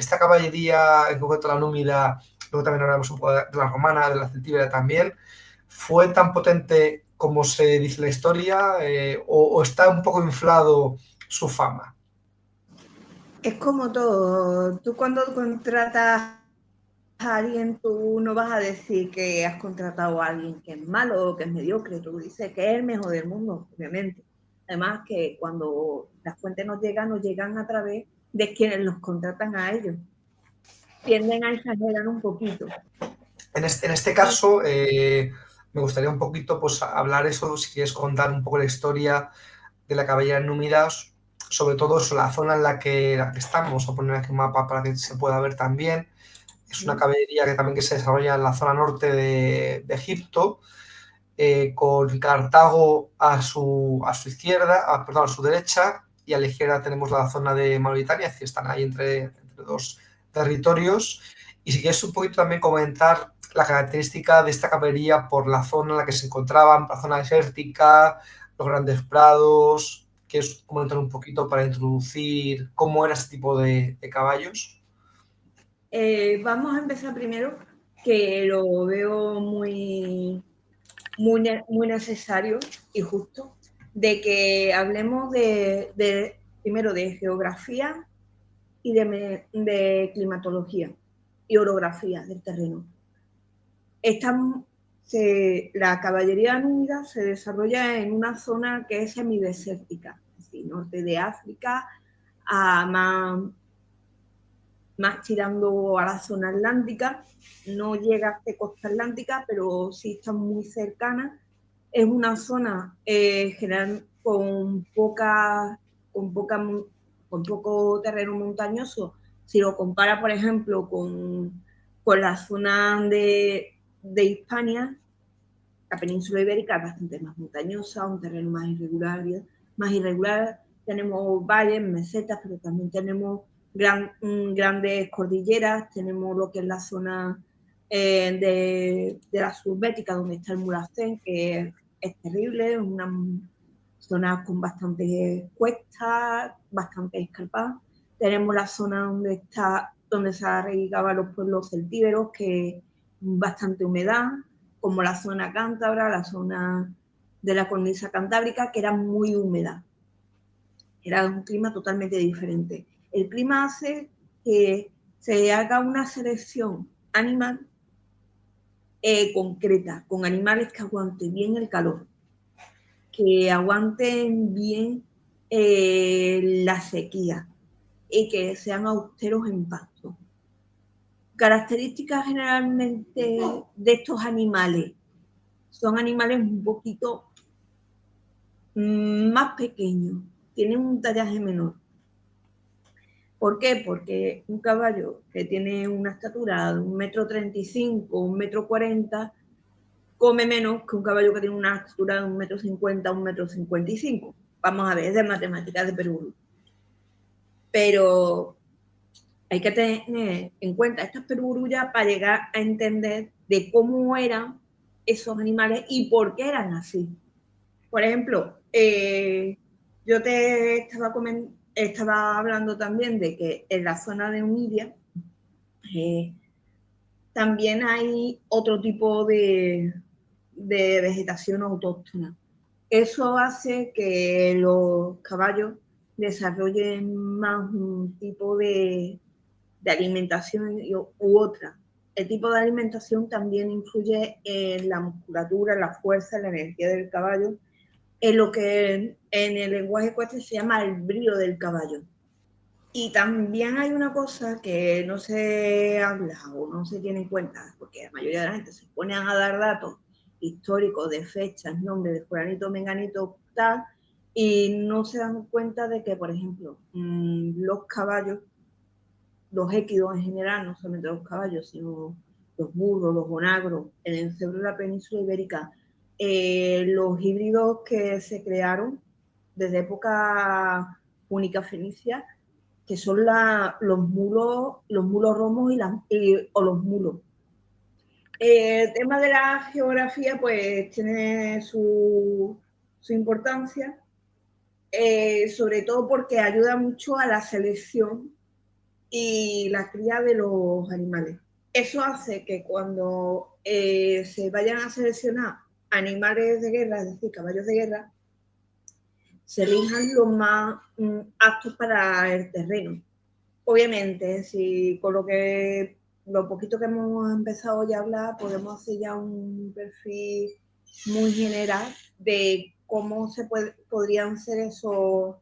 esta caballería, en concreto la númida, luego también hablamos un poco de la romana, de la celtíbera también, ¿fue tan potente como se dice la historia o está un poco inflado su fama? Es como todo. Tú cuando contratas a alguien, tú no vas a decir que has contratado a alguien que es malo o que es mediocre. Tú dices que es el mejor del mundo, obviamente. Además que cuando las fuentes nos llegan a través de quienes los contratan a ellos. Tienden a exagerar un poquito. En este caso, me gustaría un poquito pues, hablar eso, si quieres contar un poco la historia de la caballería númida, sobre todo la zona en la que estamos. Vamos a poner aquí un mapa para que se pueda ver también. Es una caballería que también que se desarrolla en la zona norte de Egipto, con Cartago a su izquierda, perdón, a su derecha, y a la izquierda tenemos la zona de Mauritania, que están ahí entre dos territorios. Y si quieres un poquito también comentar la característica de esta caballería por la zona en la que se encontraban, la zona desértica, los grandes prados, quieres comentar un poquito para introducir cómo era este tipo de caballos. Vamos a empezar primero, que lo veo muy necesario y justo, de que hablemos primero de geografía y de climatología y orografía del terreno. La caballería númida se desarrolla en una zona que es semidesértica, es decir, norte de África, a más tirando a la zona atlántica, no llega hasta costa atlántica, pero sí está muy cercana. Es una zona general con, poca, con poco terreno montañoso. Si lo compara, por ejemplo, con la zona de Hispania, la península ibérica es bastante más montañosa, un terreno más irregular. Tenemos valles, mesetas, pero también tenemos grandes cordilleras. Tenemos lo que es la zona de la subbética, donde está el Mulhacén, que es terrible, es una zona con bastantes cuestas, bastante escarpadas. Tenemos la zona donde se arraigaban los pueblos celtíberos, que es bastante humedad, como la zona cántabra, la zona de la cornisa cantábrica, que era muy húmeda. Era un clima totalmente diferente. El clima hace que se haga una selección animal concreta, con animales que aguanten bien el calor, que aguanten bien la sequía y que sean austeros en pasto. Características generalmente de estos animales son animales un poquito más pequeños, tienen un tallaje menor. ¿Por qué? Porque un caballo que tiene una estatura de 1,35 m, 1,40 m, come menos que un caballo que tiene una estatura de 1,50 m, 1,55 m. Vamos a ver, es de matemáticas de perogrullo. Pero hay que tener en cuenta estas perogrullas para llegar a entender de cómo eran esos animales y por qué eran así. Por ejemplo, yo estaba hablando también de que en la zona de Unidia también hay otro tipo de vegetación autóctona. Eso hace que los caballos desarrollen más un tipo de alimentación u otra. El tipo de alimentación también influye en la musculatura, en la fuerza, en la energía del caballo, en lo que en el lenguaje ecuestre se llama el brío del caballo. Y también hay una cosa que no se habla o no se tiene en cuenta, porque la mayoría de la gente se pone a dar datos históricos de fechas, nombres de fulanito, menganito, tal, y no se dan cuenta de que, por ejemplo, los caballos, los équidos en general, no solamente los caballos, sino los burros, los onagros, el encebro de la península ibérica, los híbridos que se crearon desde época única fenicia, que son los mulos romos o los mulos. El tema de la geografía pues tiene su importancia, sobre todo porque ayuda mucho a la selección y la cría de los animales. Eso hace que cuando se vayan a seleccionar animales de guerra, es decir, caballos de guerra, se elijan los más aptos para el terreno. Obviamente, si con lo poquito que hemos empezado ya a hablar, podemos hacer ya un perfil muy general de cómo podrían ser esos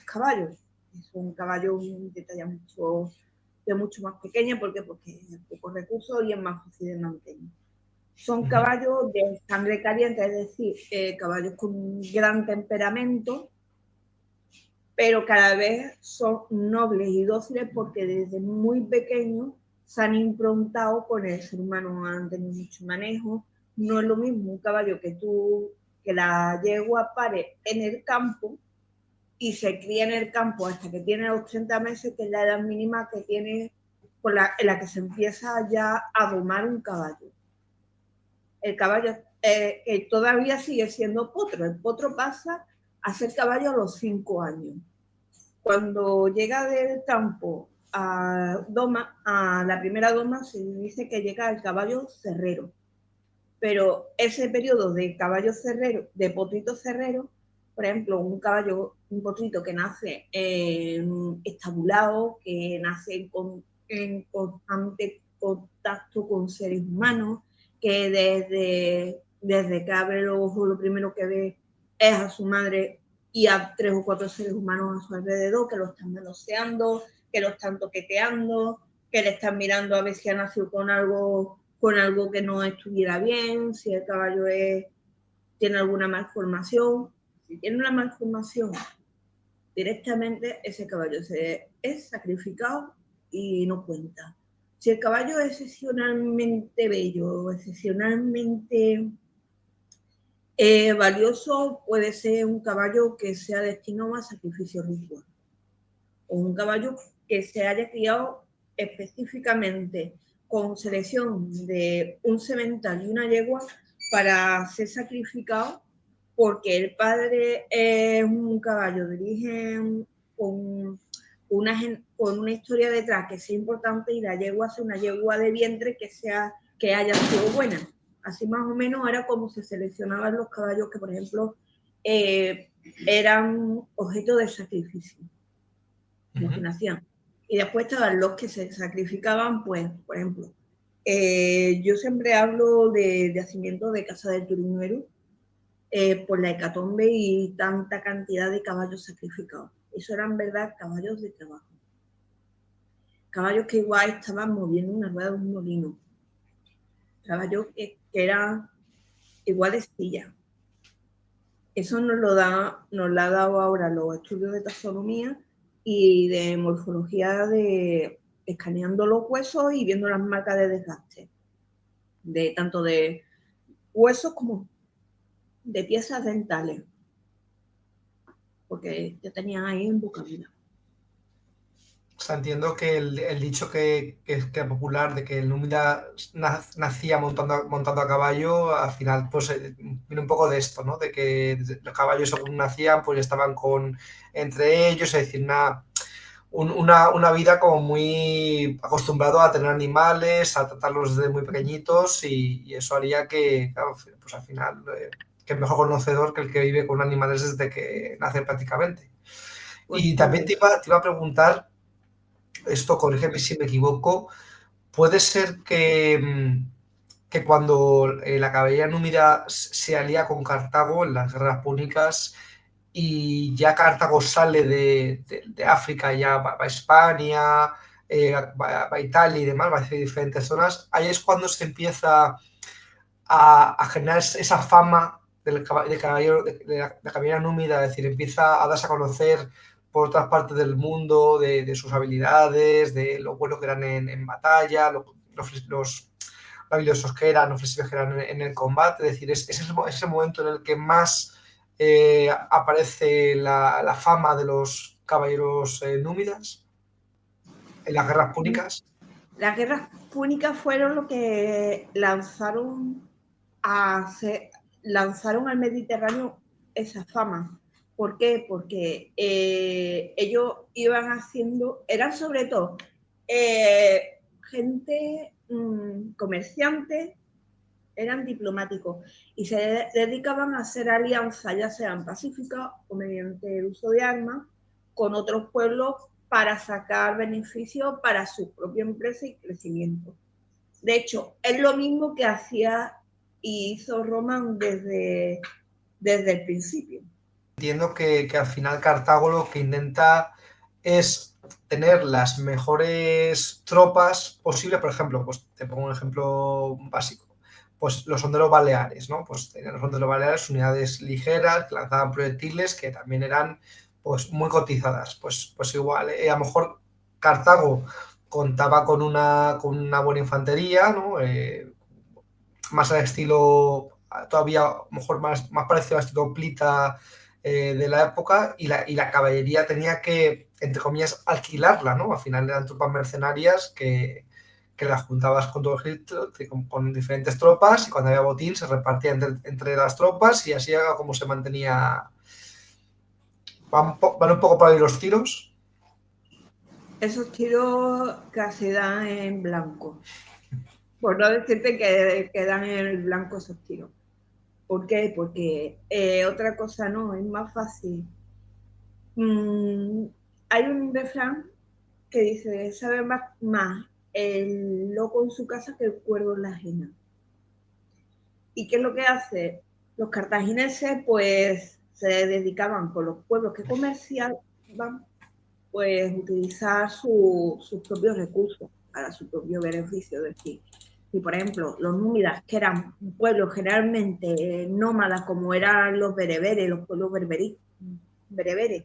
caballos. Es un caballo de talla mucho más pequeña, ¿por qué? Porque hay pocos recursos y es más fácil de mantener. Son caballos de sangre caliente, es decir, caballos con un gran temperamento, pero cada vez son nobles y dóciles porque desde muy pequeños se han improntado con el ser humano, han tenido mucho manejo. No es lo mismo un caballo que la yegua pare en el campo y se cría en el campo hasta que tiene los 30 meses, que es la edad mínima que tiene, en la que se empieza ya a domar un caballo. El caballo todavía sigue siendo potro, el potro pasa a ser caballo a los 5 años. Cuando llega del campo a la primera doma, se dice que llega el caballo cerrero. Pero ese periodo de caballo cerrero, de potrito cerrero, por ejemplo, un potrito que nace estabulado, que nace en constante contacto con seres humanos, que desde que abre los ojos lo primero que ve es a su madre y a 3 o 4 seres humanos a su alrededor, que lo están manoseando, que lo están toqueteando, que le están mirando a ver si ha nacido con algo que no estuviera bien, si el caballo tiene alguna malformación. Si tiene una malformación, directamente ese caballo es sacrificado y no cuenta. Si el caballo es excepcionalmente bello, excepcionalmente valioso, puede ser un caballo que sea destinado a sacrificio ritual. O un caballo que se haya criado específicamente con selección de un semental y una yegua para ser sacrificado, porque el padre es un caballo de origen con una historia detrás que sea importante y la yegua es una yegua de vientre que haya sido buena. Así más o menos era como se seleccionaban los caballos que, por ejemplo, eran objeto de sacrificio, los que nacían. Y después estaban los que se sacrificaban, pues, por ejemplo, yo siempre hablo de yacimientos de Casa del Turiñuelo por la hecatombe y tanta cantidad de caballos sacrificados. Eso eran, verdad, caballos de trabajo. Caballos que igual estaban moviendo una rueda de un molino. Caballos que eran igual de silla. Eso nos lo ha dado ahora los estudios de taxonomía y de morfología, de escaneando los huesos y viendo las marcas de desgaste, tanto de huesos como de piezas dentales, porque ya tenían ahí en boca vida. O sea, entiendo que el dicho que es popular de que el númida nacía montando a caballo, al final pues viene un poco de esto, ¿no? De que los caballos según nacían pues estaban entre ellos, es decir, una vida como muy acostumbrado a tener animales, a tratarlos desde muy pequeñitos y eso haría que, claro, pues al final, que mejor conocedor que el que vive con animales desde que nace prácticamente. Pues Y todo también te eso. iba a preguntar, esto corrígeme si me equivoco, puede ser que cuando la caballería númida se alía con Cartago en las guerras púnicas y ya Cartago sale de África, ya va a España, va a Italia y demás, va a diferentes zonas, ahí es cuando se empieza a generar esa fama de caballería númida, es decir, empieza a darse a conocer por otras partes del mundo de sus habilidades, de lo bueno que eran en batalla, los habilidosos que eran, los flexibles que eran en el combate, es decir, es ese momento en el que más aparece la fama de los caballeros númidas en las guerras púnicas. Las guerras púnicas fueron lo que lanzaron al Mediterráneo esa fama. ¿Por qué? Porque ellos iban haciendo, eran sobre todo gente, comerciantes, eran diplomáticos y se dedicaban a hacer alianzas, ya sean pacíficas o mediante el uso de armas, con otros pueblos para sacar beneficios para su propia empresa y crecimiento. De hecho, es lo mismo que hacía y hizo Roma desde el principio. Entiendo que al final Cartago lo que intenta es tener las mejores tropas posibles. Por ejemplo, pues te pongo un ejemplo básico. Pues los honderos baleares, ¿no? Pues tenían los honderos baleares unidades ligeras que lanzaban proyectiles que también eran pues muy cotizadas. Pues igual, a lo mejor Cartago contaba con una buena infantería, ¿no? Más al estilo, todavía a lo mejor más parecido al estilo Plita de la época, y la caballería tenía que, entre comillas, alquilarla, ¿no? Al final eran tropas mercenarias que las juntabas con todo el ejército, con diferentes tropas, y cuando había botín se repartía entre las tropas, y así era como se mantenía. Van un poco por ahí los tiros. Esos tiros casi dan en blanco. Por no decirte que dan en el blanco esos tiros. ¿Por qué? Porque otra cosa no, es más fácil. Hay un refrán que dice, sabe más el loco en su casa que el cuervo en la ajena. ¿Y qué es lo que hace? Los cartagineses pues se dedicaban con los pueblos que comerciaban, pues utilizar sus propios recursos para su propio beneficio. Es decir, si por ejemplo los númidas, que eran pueblos generalmente nómadas, como eran los bereberes, los pueblos bereberes,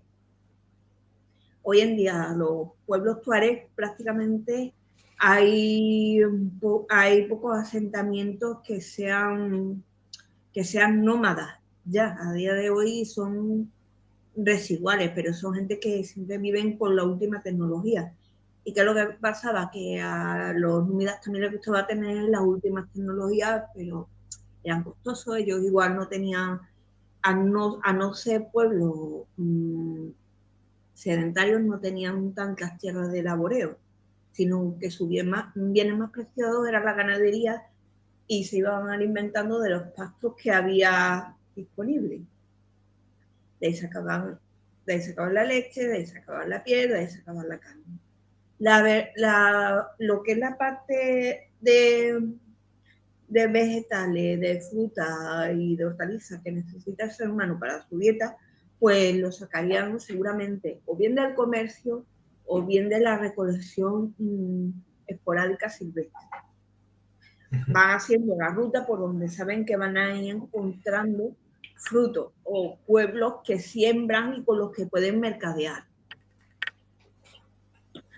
hoy en día los pueblos tuareg prácticamente hay pocos asentamientos que sean nómadas. Ya, a día de hoy son residuales, pero son gente que siempre viven con la última tecnología. ¿Y qué es lo que pasaba? Que a los númidas también les gustaba tener las últimas tecnologías, pero eran costosos, ellos igual no tenían, a no ser pueblos sedentarios, no tenían tantas tierras de laboreo, sino que sus bienes más preciados era la ganadería y se iban alimentando de los pastos que había disponibles. De ahí sacaban, de ahí sacaban la leche, de ahí sacaban la piel, de ahí sacaban la carne. Lo que es la parte de vegetales, de fruta y de hortalizas que necesita el ser humano para su dieta, pues lo sacarían seguramente o bien del comercio o bien de la recolección esporádica silvestre. Van haciendo la ruta por donde saben que van a ir encontrando frutos o pueblos que siembran y con los que pueden mercadear.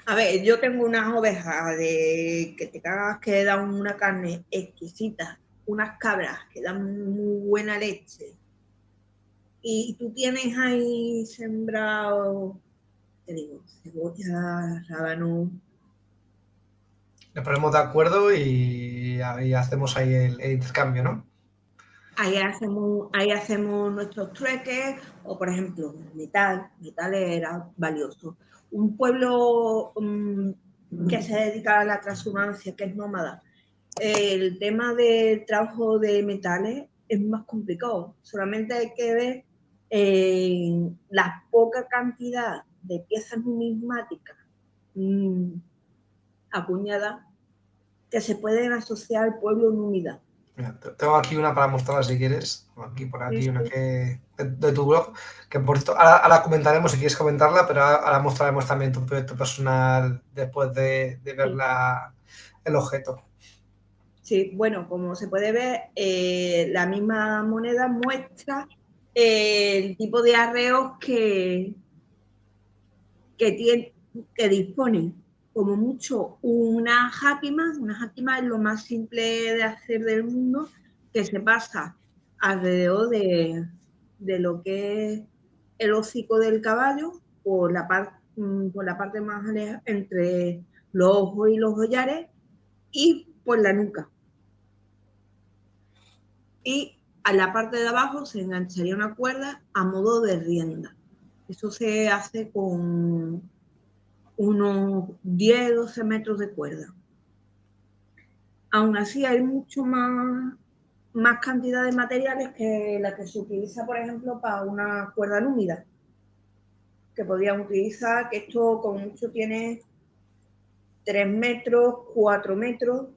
A ver, yo tengo unas ovejas que te cagas, que dan una carne exquisita, unas cabras que dan muy buena leche, y tú tienes ahí sembrado, te digo, cebolla, rábano. Nos ponemos de acuerdo y hacemos ahí el intercambio, ¿no? Ahí hacemos nuestros trueques, o por ejemplo, metal era valioso. Un pueblo que se dedica a la transhumancia, que es nómada, el tema del trabajo de metales es más complicado. Solamente hay que ver la poca cantidad de piezas numismáticas acuñadas que se pueden asociar al pueblo númida. Mira, tengo aquí una para mostrar si quieres. Tengo aquí por Sí, aquí una sí. que de tu blog, que por cierto, ahora comentaremos si quieres comentarla, pero ahora mostraremos también tu proyecto personal después de ver Sí. el objeto. Sí, bueno, como se puede ver, la misma moneda muestra el tipo de arreos que, tiene, que dispone. Como mucho una jáquima es lo más simple de hacer del mundo, que se pasa alrededor de lo que es el hocico del caballo, por la parte más lejana, entre los ojos y los collares, y por la nuca. Y a la parte de abajo se engancharía una cuerda a modo de rienda. Eso se hace unos 10-12 metros de cuerda. Aún así hay mucho más cantidad de materiales que la que se utiliza, por ejemplo, para una cuerda númida, que podrían utilizar, que esto con mucho tiene 3 metros, 4 metros.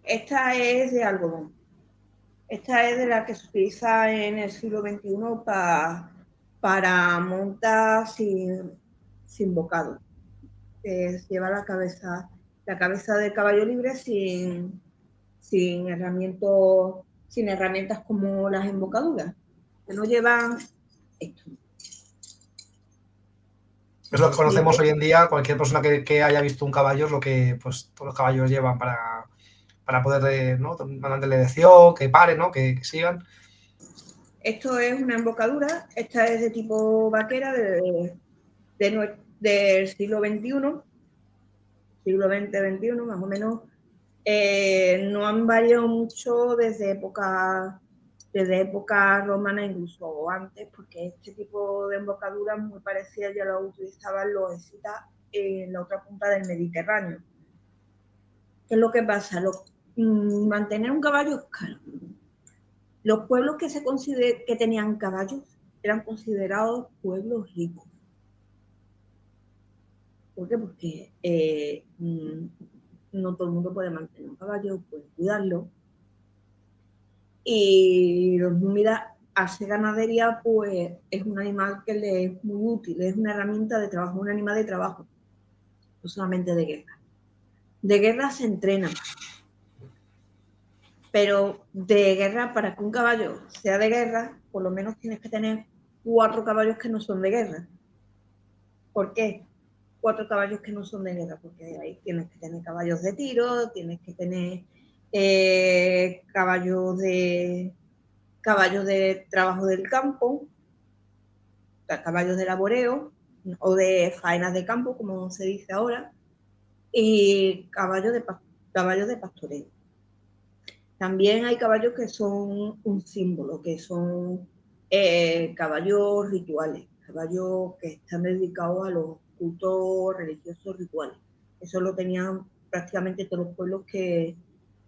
Esta es de algodón. Esta es de la que se utiliza en el siglo XXI para montar sin bocado. Lleva la cabeza del caballo libre sin herramientas como las embocaduras, que no llevan esto. Es lo que Y conocemos hoy en día, cualquier persona que haya visto un caballo es lo que pues, todos los caballos llevan para poder, ¿no? Mandarle lección, que pare, ¿no? Que sigan. esto es una embocadura, esta es de tipo vaquera del siglo XXI, siglo XX-XXI, más o menos. No han variado mucho desde época romana, incluso antes, porque este tipo de embocaduras muy parecidas ya lo utilizaban los escitas en la otra punta del Mediterráneo. ¿Qué es lo que pasa? Mantener un caballo es caro. Los pueblos que tenían caballos eran considerados pueblos ricos. ¿Por qué? Porque no todo el mundo puede mantener un caballo, puede cuidarlo. Y los númidas, hacer ganadería, pues es un animal que le es muy útil, es una herramienta de trabajo, un animal de trabajo, no solamente de guerra. De guerra se entrenan, pero de guerra, para que un caballo sea de guerra, por lo menos tienes que tener 4 caballos que no son de guerra. ¿Por qué? 4 caballos que no son de guerra, porque ahí tienes que tener caballos de tiro, tienes que tener caballos de trabajo del campo, caballos de laboreo o de faenas de campo, como se dice ahora, y caballos de pastoreo. También hay caballos que son un símbolo, que son caballos rituales, caballos que están dedicados a los cultos religiosos rituales. Eso lo tenían prácticamente todos los pueblos que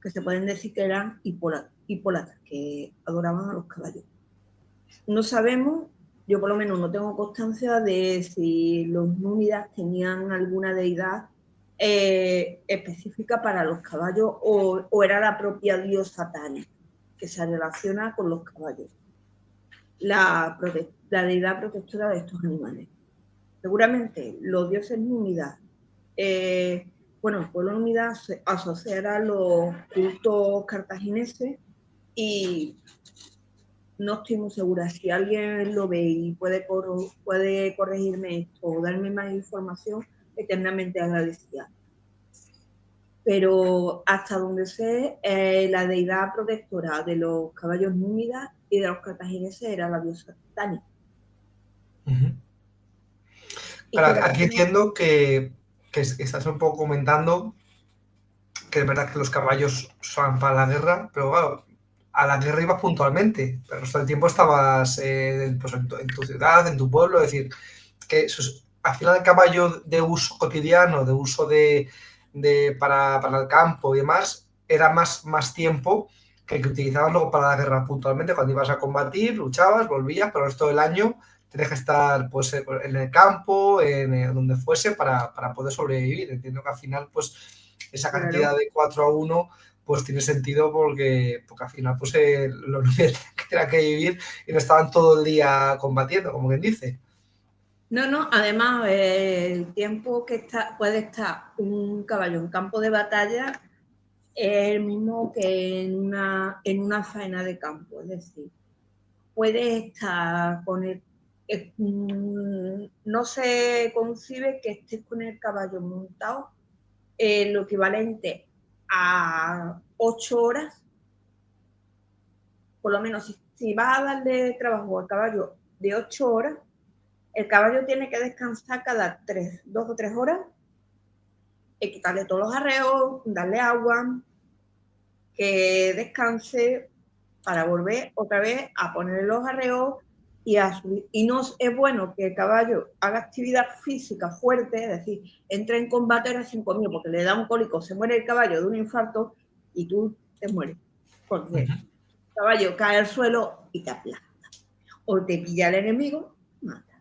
se pueden decir que eran hipólatas, que adoraban a los caballos. No sabemos, yo por lo menos no tengo constancia de si los númidas tenían alguna deidad específica para los caballos o era la propia diosa Tani, que se relaciona con los caballos, la deidad protectora de estos animales. Seguramente los dioses númidas, el pueblo númida asociará los cultos cartagineses y no estoy muy segura. Si alguien lo ve y puede corregirme esto o darme más información, eternamente agradecida. Pero hasta donde sé, la deidad protectora de los caballos númidas y de los cartagineses era la diosa Tani. Claro, aquí entiendo que estás un poco comentando que es verdad que los caballos son para la guerra, pero claro, a la guerra ibas puntualmente, pero el resto del tiempo estabas pues en tu ciudad, en tu pueblo, es decir, que al final el caballo de uso cotidiano, de uso para el campo y demás, era más tiempo que el que utilizabas luego para la guerra puntualmente, cuando ibas a combatir, luchabas, volvías, pero el resto del año tienes que estar pues, en el campo, donde fuese, para poder sobrevivir. Entiendo que al final, pues, esa cantidad Claro. de 4-1 pues tiene sentido porque al final pues los niños tenían que vivir y no estaban todo el día combatiendo, como quien dice. No, además el tiempo que puede estar un caballo en campo de batalla es el mismo que en una faena de campo, es decir, puedes estar no se concibe que estés con el caballo montado lo equivalente a 8 horas, por lo menos si vas a darle trabajo al caballo de 8 horas, el caballo tiene que descansar cada 2 o 3 horas, y quitarle todos los arreos, darle agua, que descanse para volver otra vez a ponerle los arreos y no es bueno que el caballo haga actividad física fuerte, es decir, entre en combate recién comido, porque le da un cólico, se muere el caballo de un infarto y tú te mueres. Porque el caballo cae al suelo y te aplasta. O te pilla el enemigo, mata.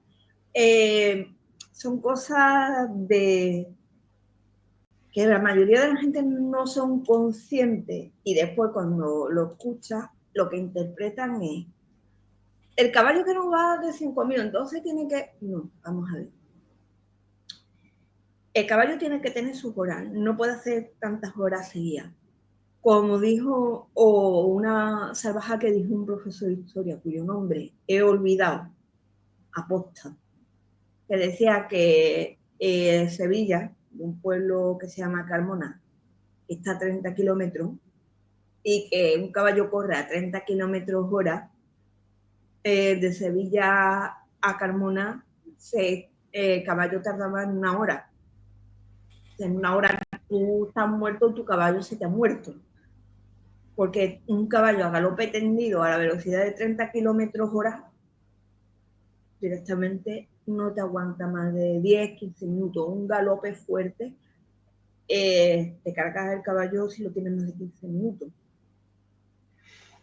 Son cosas de que la mayoría de la gente no son conscientes y después cuando lo escuchas, lo que interpretan es el caballo que no va de 5.000, entonces tiene que... No, vamos a ver. El caballo tiene que tener sus horas, no puede hacer tantas horas seguidas. Como dijo, o una salvaja que dijo un profesor de historia, cuyo nombre he olvidado, aposta, que decía que Sevilla, un pueblo que se llama Carmona, está a 30 kilómetros, y que un caballo corre a 30 kilómetros hora, de Sevilla a Carmona, el caballo tardaba en 1 hora. En 1 hora tú estás muerto, tu caballo se te ha muerto. Porque un caballo a galope tendido a la velocidad de 30 kilómetros hora, directamente no te aguanta más de 10, 15 minutos. Un galope fuerte, te cargas el caballo si lo tienes más de 15 minutos.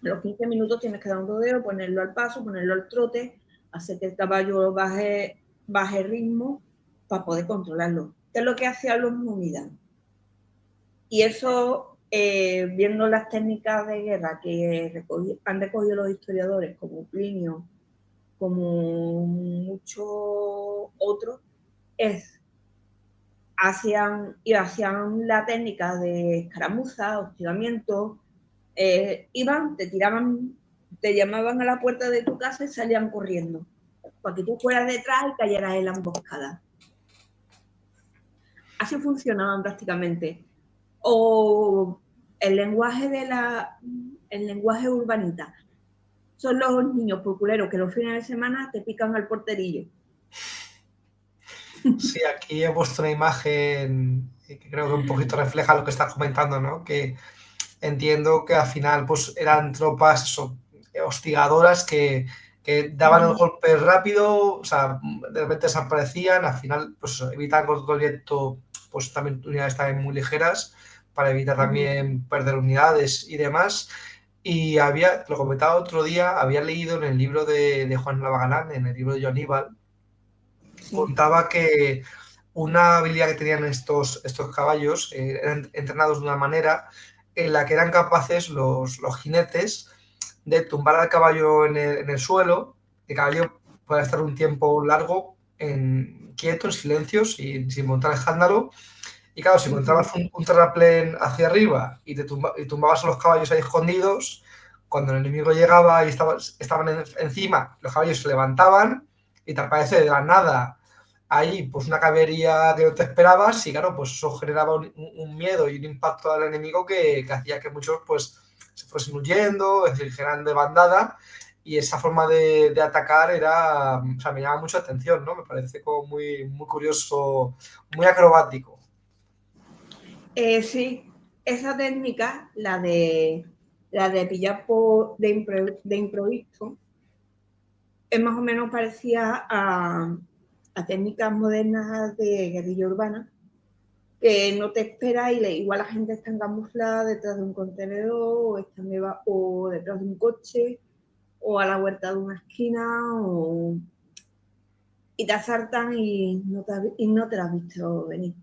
En los 15 minutos tienes que dar un rodeo, ponerlo al paso, ponerlo al trote, hacer que el caballo baje ritmo para poder controlarlo. ¿Qué es lo que hacían los númidas? Y eso, viendo las técnicas de guerra que han recogido los historiadores, como Plinio, como muchos otros, hacían la técnica de escaramuza, hostigamiento, iban, te tiraban, te llamaban a la puerta de tu casa y salían corriendo, para que tú fueras detrás y cayeras en la emboscada. Así funcionaban prácticamente. O el lenguaje urbanita. Son los niños porculeros que los fines de semana te pican al porterillo. Sí, aquí he puesto una imagen que creo que un poquito refleja lo que estás comentando, ¿no? Que entiendo que al final pues eran tropas eso, hostigadoras que daban el golpe rápido, o sea, de repente desaparecían, al final pues evitan contacto directo, pues también unidades también muy ligeras para evitar también perder unidades y demás. Y lo comentaba otro día, había leído en el libro de Juan Lavagalán, en el libro de Aníbal, Sí. contaba que una habilidad que tenían estos caballos, eran entrenados de una manera en la que eran capaces los jinetes de tumbar al caballo en el suelo. El caballo puede estar un tiempo largo quieto, en silencio, sin montar escándalo. Y claro, si encontrabas un terraplén hacia arriba y tumbabas a los caballos ahí escondidos, cuando el enemigo llegaba y estaban encima, los caballos se levantaban y te aparece de la nada ahí pues una caballería que no te esperabas y claro, pues eso generaba un miedo y un impacto al enemigo que hacía que muchos pues se fuesen huyendo, es decir, que eran de bandada, y esa forma de atacar era, o sea, me llama mucho la atención, ¿no? Me parece como muy, muy curioso, muy acrobático. Sí, esa técnica, la de pillar de improviso, es más o menos parecida a técnicas modernas de guerrilla urbana, que no te espera y igual la gente está camuflada detrás de un contenedor o detrás de un coche o a la huerta de una esquina y te asaltan y no te la has visto venir.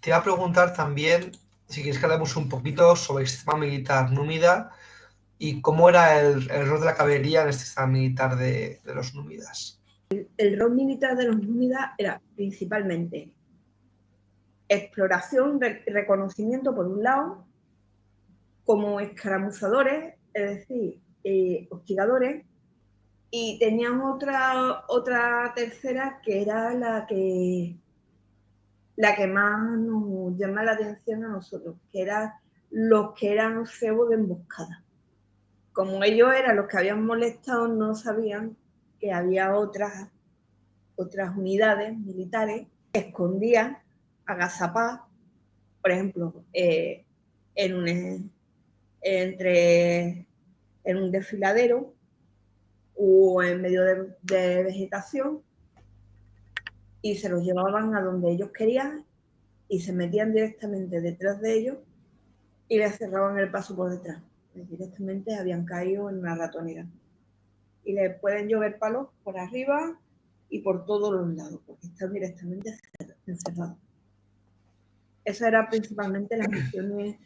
Te iba a preguntar también, si quieres que hablemos un poquito sobre el sistema militar númida y cómo era el rol de la caballería en este sistema militar de los númidas. El rol militar de los númidas era principalmente exploración, reconocimiento por un lado, como escaramuzadores, es decir, hostigadores, y tenían otra tercera que era la que más nos llama la atención a nosotros, que eran los que eran cebo de emboscada. Como ellos eran los que habían molestado, no sabían que había otras unidades militares que escondían, agazapadas, por ejemplo, en un, entre, en un desfiladero o en medio de vegetación, y se los llevaban a donde ellos querían y se metían directamente detrás de ellos y les cerraban el paso por detrás. Directamente habían caído en una ratonera. Y les pueden llover palos por arriba y por todos los lados, porque están directamente encerrados. Esas eran principalmente las misiones,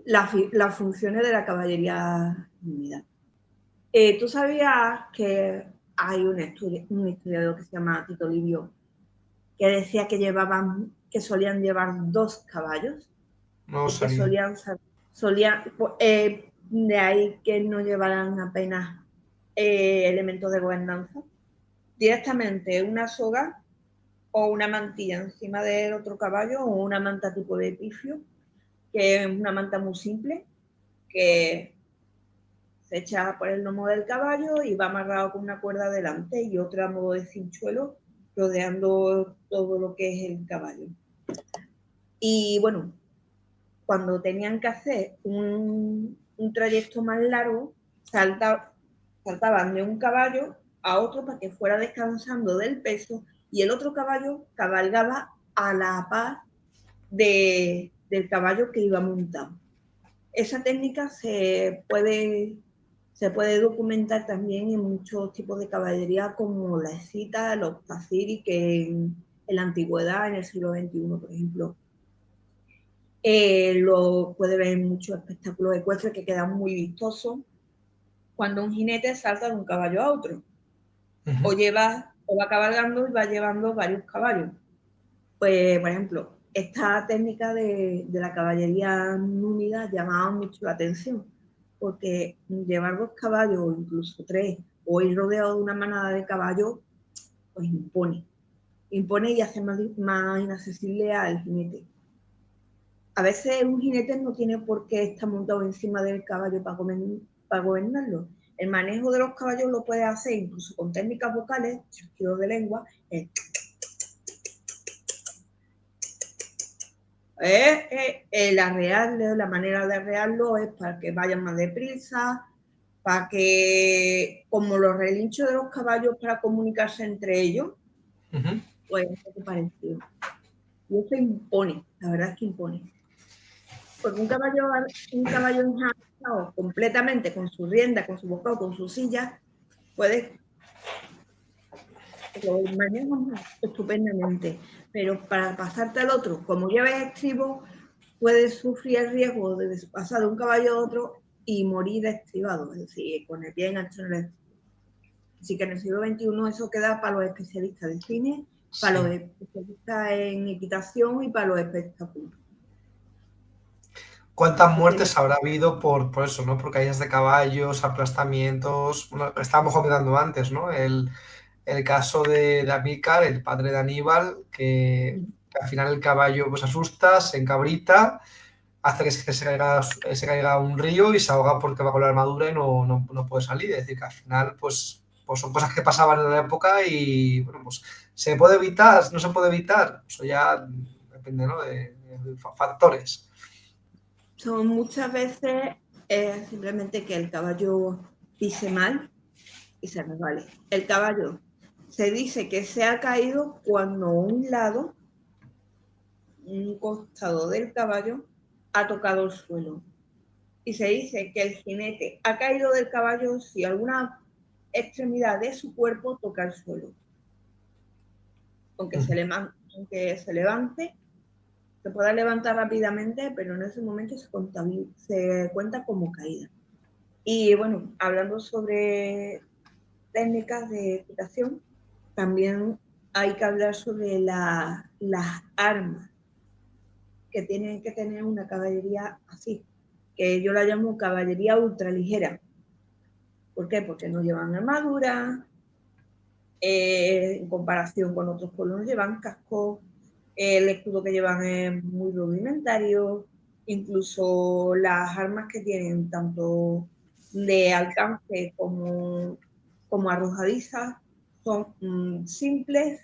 las funciones de la caballería unida. ¿Tú sabías que hay un historiador que se llama Tito Livio que decía que solían llevar 2 caballos? No Y que sabía. de ahí que no llevaran apenas elementos de gobernanza, directamente una soga o una mantilla encima del otro caballo o una manta tipo de pifio, que es una manta muy simple, que se echa por el lomo del caballo y va amarrado con una cuerda delante y otra a modo de cinchuelo rodeando todo lo que es el caballo. Y bueno, cuando tenían que hacer un trayecto más largo, saltaban de un caballo a otro para que fuera descansando del peso y el otro caballo cabalgaba a la par del caballo que iba montado. Esa técnica se puede documentar también en muchos tipos de caballería como la escita, los tafiri, que en la antigüedad, en el siglo XXI, por ejemplo, lo puede ver en muchos espectáculos ecuestres que quedan muy vistosos cuando un jinete salta de un caballo a otro. O va cabalgando y va llevando varios caballos. Pues, por ejemplo, esta técnica de la caballería númida llamaba mucho la atención, porque llevar 2 caballos o incluso 3, o ir rodeado de una manada de caballos, pues impone. Impone y hace más inaccesible al jinete. A veces un jinete no tiene por qué estar montado encima del caballo para gobernarlo. El manejo de los caballos lo puede hacer incluso con técnicas vocales, chasquidos de lengua. La manera de arrearlo es para que vayan más deprisa, para que, como los relinchos de los caballos para comunicarse entre ellos, pues es un poco parecido. Y eso impone, la verdad es que impone. Porque un caballo enjaulado completamente con su rienda, con su bocado, con su silla, lo manejas estupendamente. Pero para pasarte al otro, como lleves estribo, puedes sufrir el riesgo de pasar de un caballo a otro y morir estribado, es decir, con el pie enganchado en el estribo. Así que en el siglo XXI eso queda para los especialistas de cine, para los especialistas en equitación y para los espectáculos. ¿Cuántas muertes habrá habido por eso, ¿no? Por caídas de caballos, aplastamientos. Bueno, estábamos comentando antes, ¿no? El caso de Amílcar, el padre de Aníbal, que al final el caballo pues asusta, se encabrita, hace que se caiga a un río y se ahoga porque va con la armadura y no puede salir. Es decir, que al final pues son cosas que pasaban en la época y bueno, pues se puede evitar, no se puede evitar. Eso ya depende, ¿no? de factores. Son muchas veces simplemente que el caballo pise mal y se resbale. El caballo se dice que se ha caído cuando un costado del caballo, ha tocado el suelo. Y se dice que el jinete ha caído del caballo si alguna extremidad de su cuerpo toca el suelo. Aunque se levante, se pueda levantar rápidamente, pero en ese momento se cuenta como caída. Y bueno, hablando sobre técnicas de equitación, también hay que hablar sobre las armas que tienen que tener una caballería así, que yo la llamo caballería ultraligera. ¿Por qué? Porque no llevan armadura, en comparación con otros pueblos no llevan casco, el escudo que llevan es muy rudimentario, incluso las armas que tienen tanto de alcance como arrojadizas son simples,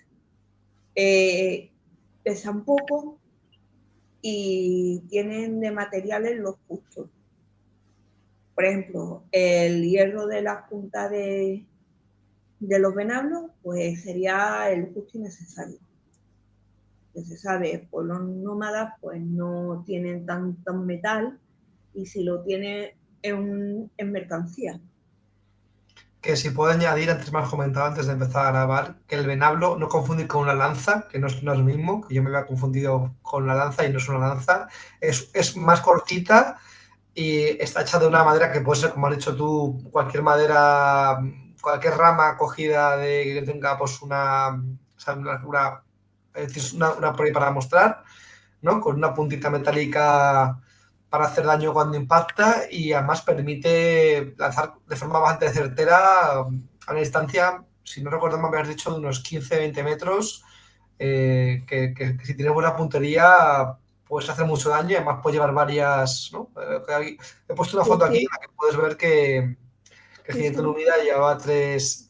pesan poco y tienen de materiales los justos. Por ejemplo, el hierro de la punta de los venablos, pues sería el justo y necesario. Que se sabe, por los nómadas pues no tienen tanto metal y si lo tiene en mercancía. Que si puedo añadir, antes me has comentado antes de empezar a grabar, que el venablo no confundir con una lanza, que no es lo mismo, que yo me había confundido con la lanza y no es una lanza, es más cortita y está hecha de una madera que puede ser, como has dicho tú, cualquier madera, cualquier rama cogida de que tenga pues o sea, una por ahí para mostrar, ¿no? Con una puntita metálica para hacer daño cuando impacta y además permite lanzar de forma bastante certera a una distancia, si no recuerdo mal, me has dicho de unos 15-20 metros, que si tienes buena puntería puedes hacer mucho daño y además puedes llevar varias, ¿no? He puesto una Sí, foto aquí en sí, la que puedes ver que el sí, jinete sí, Númida llevaba tres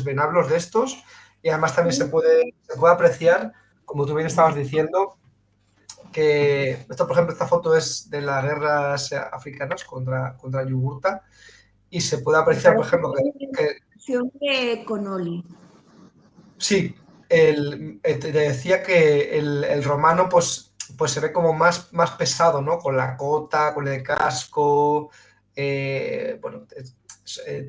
venablos de estos y además también sí. se puede apreciar, como tú bien estabas diciendo, que esto, por ejemplo, esta foto es de las guerras africanas contra Yugurta y se puede Me apreciar, por parece ejemplo, que es que una versión de Connolly. sí, te decía que el romano pues se ve como más pesado, ¿no? Con la cota, con el casco, bueno,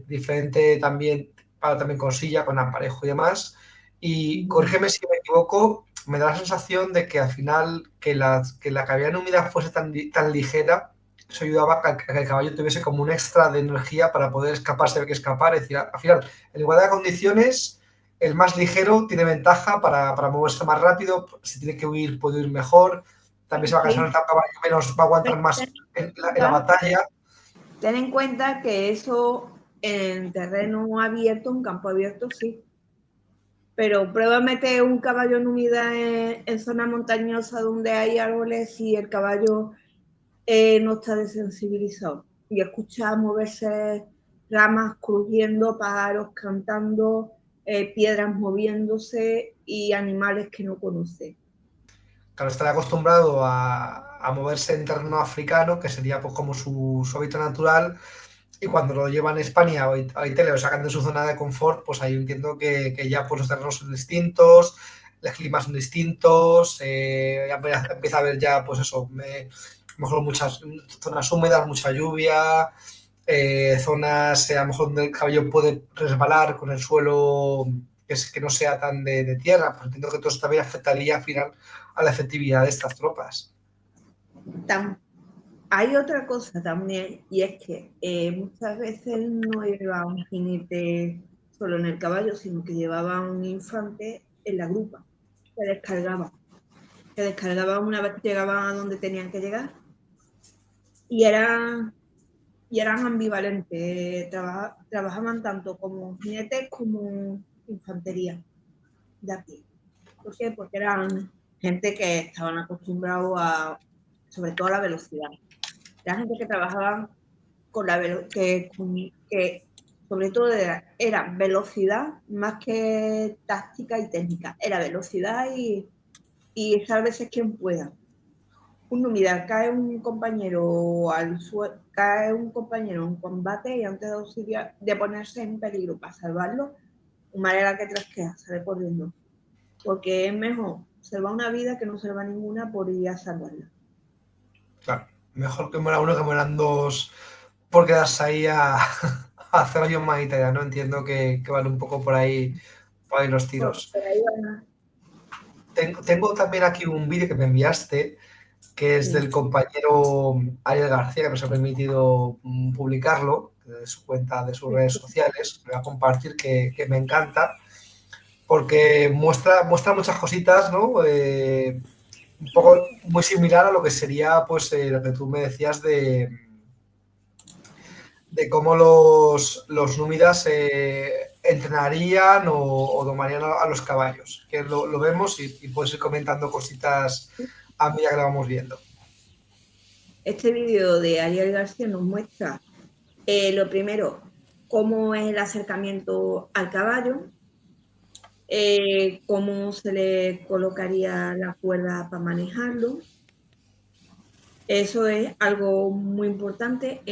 diferente también, para también con silla, con aparejo y demás. Y corrígeme si me equivoco, me da la sensación de que al final que la cavidad húmeda fuese tan ligera, eso ayudaba a que el caballo tuviese como un extra de energía para poder escapar, si había que escapar. Es decir, al final, en igualdad de condiciones el más ligero tiene ventaja para moverse más rápido, si tiene que huir puede huir mejor, también se va a cansar el Sí. caballo menos, va a aguantar Pero más en la batalla. ten en cuenta que eso en terreno abierto, en campo abierto, sí. Pero prueba a meter un caballo en humedad en zona montañosa donde hay árboles y el caballo no está desensibilizado. Y escucha moverse ramas crujiendo, pájaros cantando, piedras moviéndose y animales que no conoce. Claro, estará acostumbrado a moverse en terreno africano, que sería pues como su hábitat natural, y cuando lo llevan a España o a Italia lo sacan de su zona de confort, pues ahí entiendo que ya pues los terrenos son distintos, los climas son distintos, ya empieza a haber ya pues eso, mejor muchas zonas húmedas, mucha lluvia, zonas a lo mejor donde el caballo puede resbalar con el suelo que no sea tan de tierra, pues entiendo que todo eso también afectaría al final a la efectividad de estas tropas. Tam- Hay otra cosa también, y es que muchas veces no llevaba un jinete solo en el caballo, sino que llevaba un infante en la grupa, que descargaba. Que descargaban una vez que llegaban a donde tenían que llegar y, era, y eran ambivalentes, trabajaban tanto como jinetes como infantería de aquí. ¿Por qué? Porque eran gente que estaban acostumbrados a, sobre todo a la velocidad. Era gente que trabajaba con la que sobre todo era velocidad más que táctica y técnica. Era velocidad y veces quien pueda. Mira, cae un compañero en combate y antes de auxiliar, de ponerse en peligro para salvarlo, una manera que trasquea, sale corriendo. Porque es mejor salvar una vida que no salvar ninguna por ir a salvarla. Claro, mejor que muera uno que mueran dos por quedarse ahí a hacer hoyo en humanitaria, ¿no? Entiendo que van un poco por ahí los tiros. Por ahí van. Tengo también aquí un vídeo que me enviaste, que es Sí. del compañero Ariel García, que nos ha permitido publicarlo de su cuenta, de sus redes sociales. Lo voy a compartir, que me encanta, porque muestra muchas cositas, ¿no? Un poco muy similar a lo que sería, pues, lo que tú me decías de cómo los númidas entrenarían o domarían a los caballos. Que lo vemos y puedes ir comentando cositas a medida que lo vamos viendo. Este vídeo de Ariel García nos muestra lo primero, cómo es el acercamiento al caballo, cómo se le colocaría la cuerda para manejarlo. Eso es algo muy importante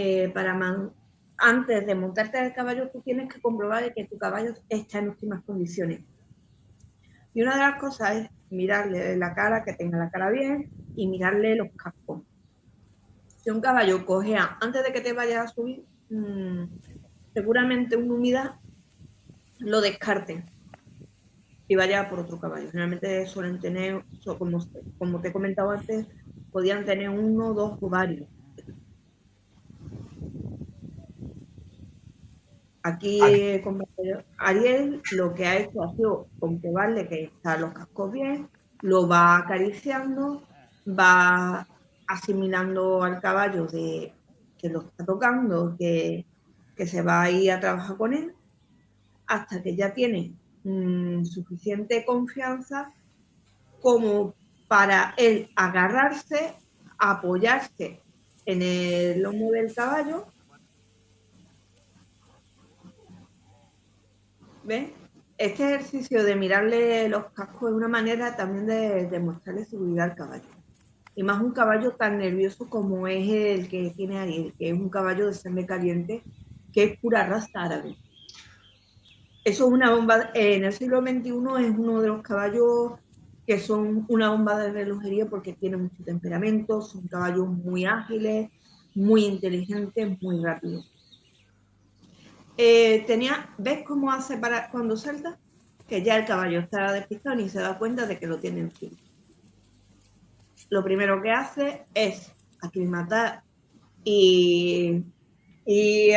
antes de montarte al caballo, tú tienes que comprobar que tu caballo está en óptimas condiciones. Y una de las cosas es mirarle la cara, que tenga la cara bien, y mirarle los cascos. Si un caballo cojea antes de que te vayas a subir, seguramente una unidad lo descarte y vaya por otro caballo. Generalmente suelen tener, como te he comentado antes, podían tener uno, dos o varios. Aquí, compañero Ariel, lo que ha hecho ha sido comprobarle que están los cascos bien, lo va acariciando, va asimilando al caballo de que lo está tocando, que se va a ir a trabajar con él, hasta que ya tiene suficiente confianza como para él agarrarse, apoyarse en el lomo del caballo, ¿ves? Este ejercicio de mirarle los cascos es una manera también de mostrarle seguridad al caballo. Y más un caballo tan nervioso como es el que tiene Ariel, que es un caballo de sangre caliente, que es pura raza árabe. Eso es una bomba, en el siglo XXI es uno de los caballos que son una bomba de relojería porque tienen mucho temperamento, son caballos muy ágiles, muy inteligentes, muy rápidos. ¿Ves cómo hace para cuando salta? Que ya el caballo está despistado y se da cuenta de que lo tiene encima. Lo primero que hace es aclimatar y, y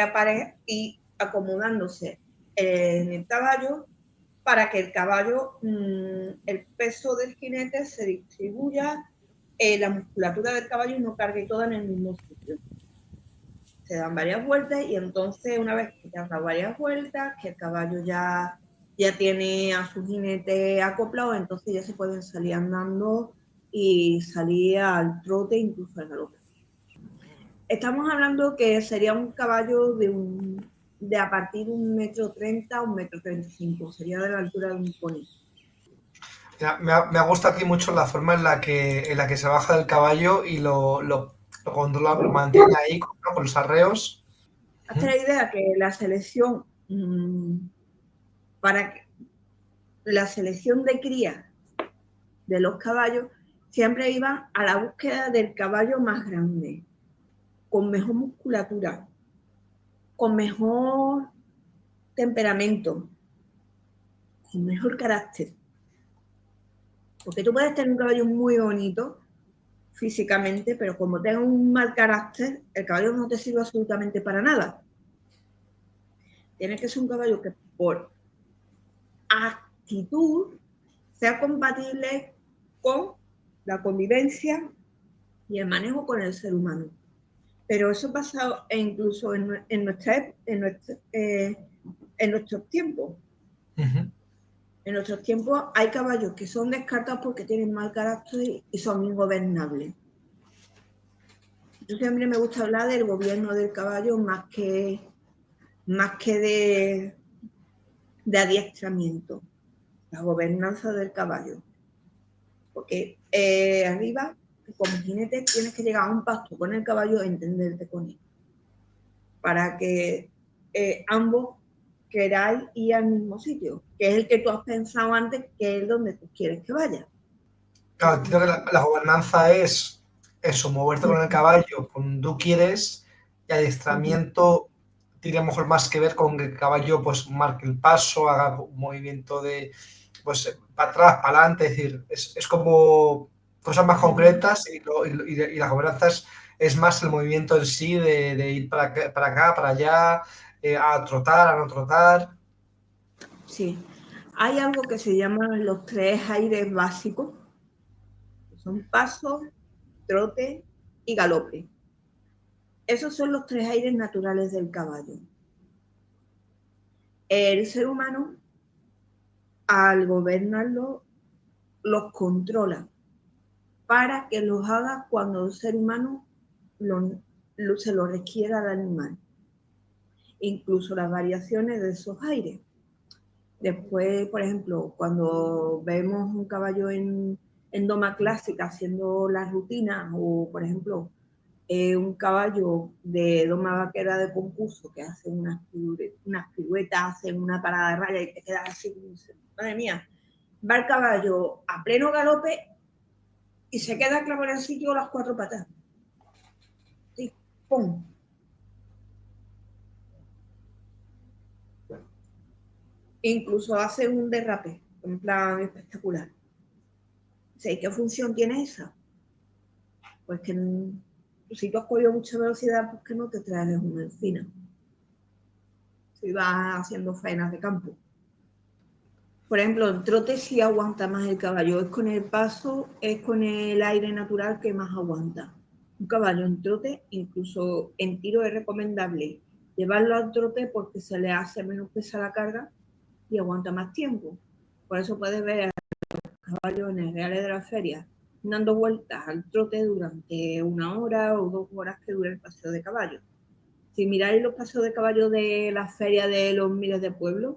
acomodándose en el caballo para que el caballo, el peso del jinete se distribuya, la musculatura del caballo no cargue toda en el mismo sitio. Se dan varias vueltas y entonces una vez que te has dado varias vueltas, que el caballo ya tiene a su jinete acoplado, entonces ya se pueden salir andando y salir al trote, incluso al galope. Estamos hablando que sería un caballo de a partir de 1,30 m a 1,35 m, sería de la altura de un pony. Me ha gustado aquí mucho la forma en la que se baja del caballo y lo controla, lo mantiene ahí, ¿no? Con los arreos. Hazte la idea que para la selección de cría de los caballos siempre iba a la búsqueda del caballo más grande, con mejor musculatura, con mejor temperamento, con mejor carácter. Porque tú puedes tener un caballo muy bonito físicamente, pero como tenga un mal carácter, el caballo no te sirve absolutamente para nada. Tiene que ser un caballo que por actitud sea compatible con la convivencia y el manejo con el ser humano. Pero eso pasa incluso en nuestros tiempos. Uh-huh. En nuestros tiempos hay caballos que son descartados porque tienen mal carácter y son ingobernables. Yo siempre me gusta hablar del gobierno del caballo más que de adiestramiento, la gobernanza del caballo. Porque arriba, como jinete, tienes que llegar a un pacto con el caballo e entenderte con él. Para que ambos queráis ir al mismo sitio, que es el que tú has pensado antes, que es donde tú quieres que vaya. Claro, entiendo que la gobernanza es eso, moverte con el caballo cuando tú quieres, y adiestramiento tiene a lo mejor más que ver con que el caballo pues marque el paso, haga un movimiento de pues para atrás, para adelante, es decir, es como cosas más concretas y la gobernanza es más el movimiento en sí de ir para acá, para allá, a trotar, a no trotar. Sí, hay algo que se llama los 3 aires básicos, que son paso, trote y galope. Esos son los 3 aires naturales del caballo. El ser humano, al gobernarlo, los controla para que los haga cuando el ser humano se lo requiera al animal. Incluso las variaciones de esos aires. Después, por ejemplo, cuando vemos un caballo en doma clásica haciendo las rutinas o, por ejemplo, un caballo de doma vaquera de concurso que hace unas piruetas, hace una parada de raya y te quedas así, madre mía, va el caballo a pleno galope y se queda clavado en el sitio las 4 patas. Sí, ¡pum! Incluso hace un derrape, en plan espectacular. ¿Sí? ¿Qué función tiene esa? Pues que si tú has cogido mucha velocidad, pues que no te traes una encina. Si vas haciendo faenas de campo. Por ejemplo, el trote sí aguanta más el caballo. Es con el paso, es con el aire natural que más aguanta. Un caballo en trote, incluso en tiro, es recomendable llevarlo al trote porque se le hace menos pesa la carga y aguanta más tiempo. Por eso puedes ver caballos en el reales de la feria dando vueltas al trote durante 1 hora o 2 horas que dura el paseo de caballo. Si miráis los paseos de caballo de la feria de los miles de pueblos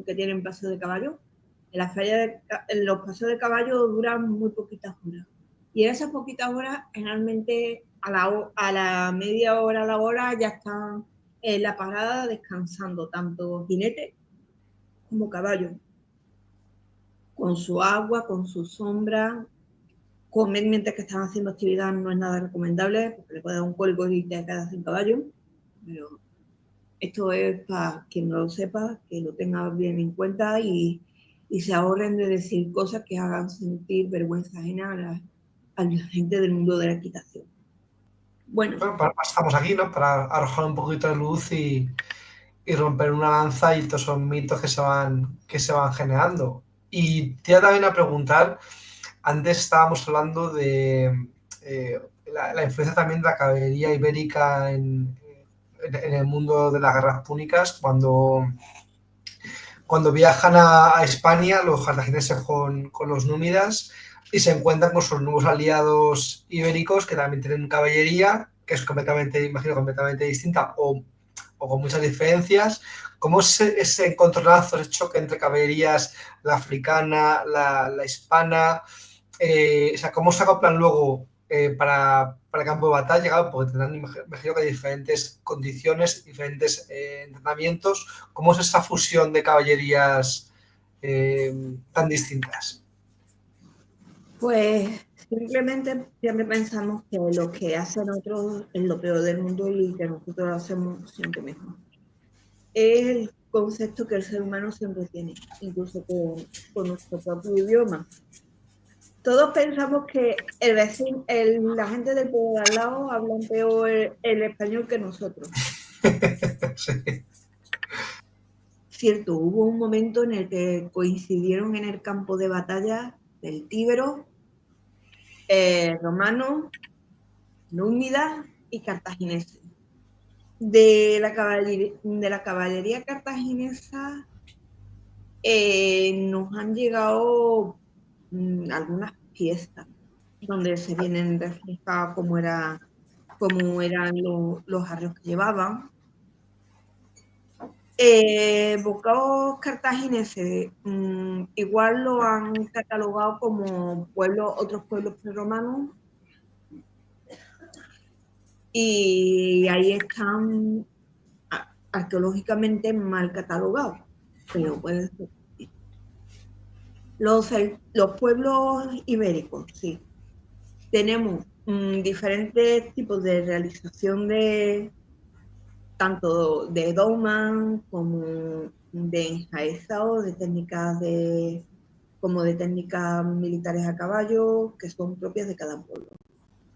que tienen paseo de caballo, en los paseos de caballo duran muy poquitas horas. Y en esas poquitas horas, generalmente a la media hora, a la hora, ya están en la parada descansando, tanto jinete como caballo, con su agua, con su sombra. Comer mientras que están haciendo actividad no es nada recomendable, porque le puede dar un cólico y te quedas sin caballo. Pero esto es para quien no lo sepa, que lo tenga bien en cuenta y se ahorren de decir cosas que hagan sentir vergüenza ajena a la gente del mundo de la equitación. Bueno, Bueno, estamos aquí, ¿no? Para arrojar un poquito de luz y romper una lanza y todos esos mitos que se van generando. Y te iba también a preguntar, antes estábamos hablando de la influencia también de la caballería ibérica en el mundo de las guerras púnicas, cuando viajan a España los cartagineses con los númidas y se encuentran con sus nuevos aliados ibéricos que también tienen caballería, que es completamente, imagino, completamente distinta o con muchas diferencias. ¿Cómo es ese encontronazo, ese choque entre caballerías, la africana, la hispana? O sea, ¿cómo se acoplan luego para el campo de batalla? Claro, porque tendrán, imagino que diferentes condiciones, diferentes entrenamientos. ¿Cómo es esa fusión de caballerías tan distintas? pues simplemente siempre pensamos que lo que hacen otros es lo peor del mundo y que nosotros lo hacemos siempre mejor. Es el concepto que el ser humano siempre tiene, incluso con nuestro propio idioma. Todos pensamos que el vecino, la gente del pueblo de al lado hablan peor el español que nosotros. Sí. Cierto, hubo un momento en el que coincidieron en el campo de batalla del Tíbero, romanos, númidas y cartagineses. De la caballería cartaginesa nos han llegado algunas piezas donde se vienen reflejadas cómo eran los arreos que llevaban. Bocados cartagineses igual lo han catalogado como otros pueblos prerromanos y ahí están arqueológicamente mal catalogados, pero puede ser. Los pueblos ibéricos, sí. Tenemos diferentes tipos de realización tanto de Doman como de enjaezado, como de técnicas militares a caballo, que son propias de cada pueblo.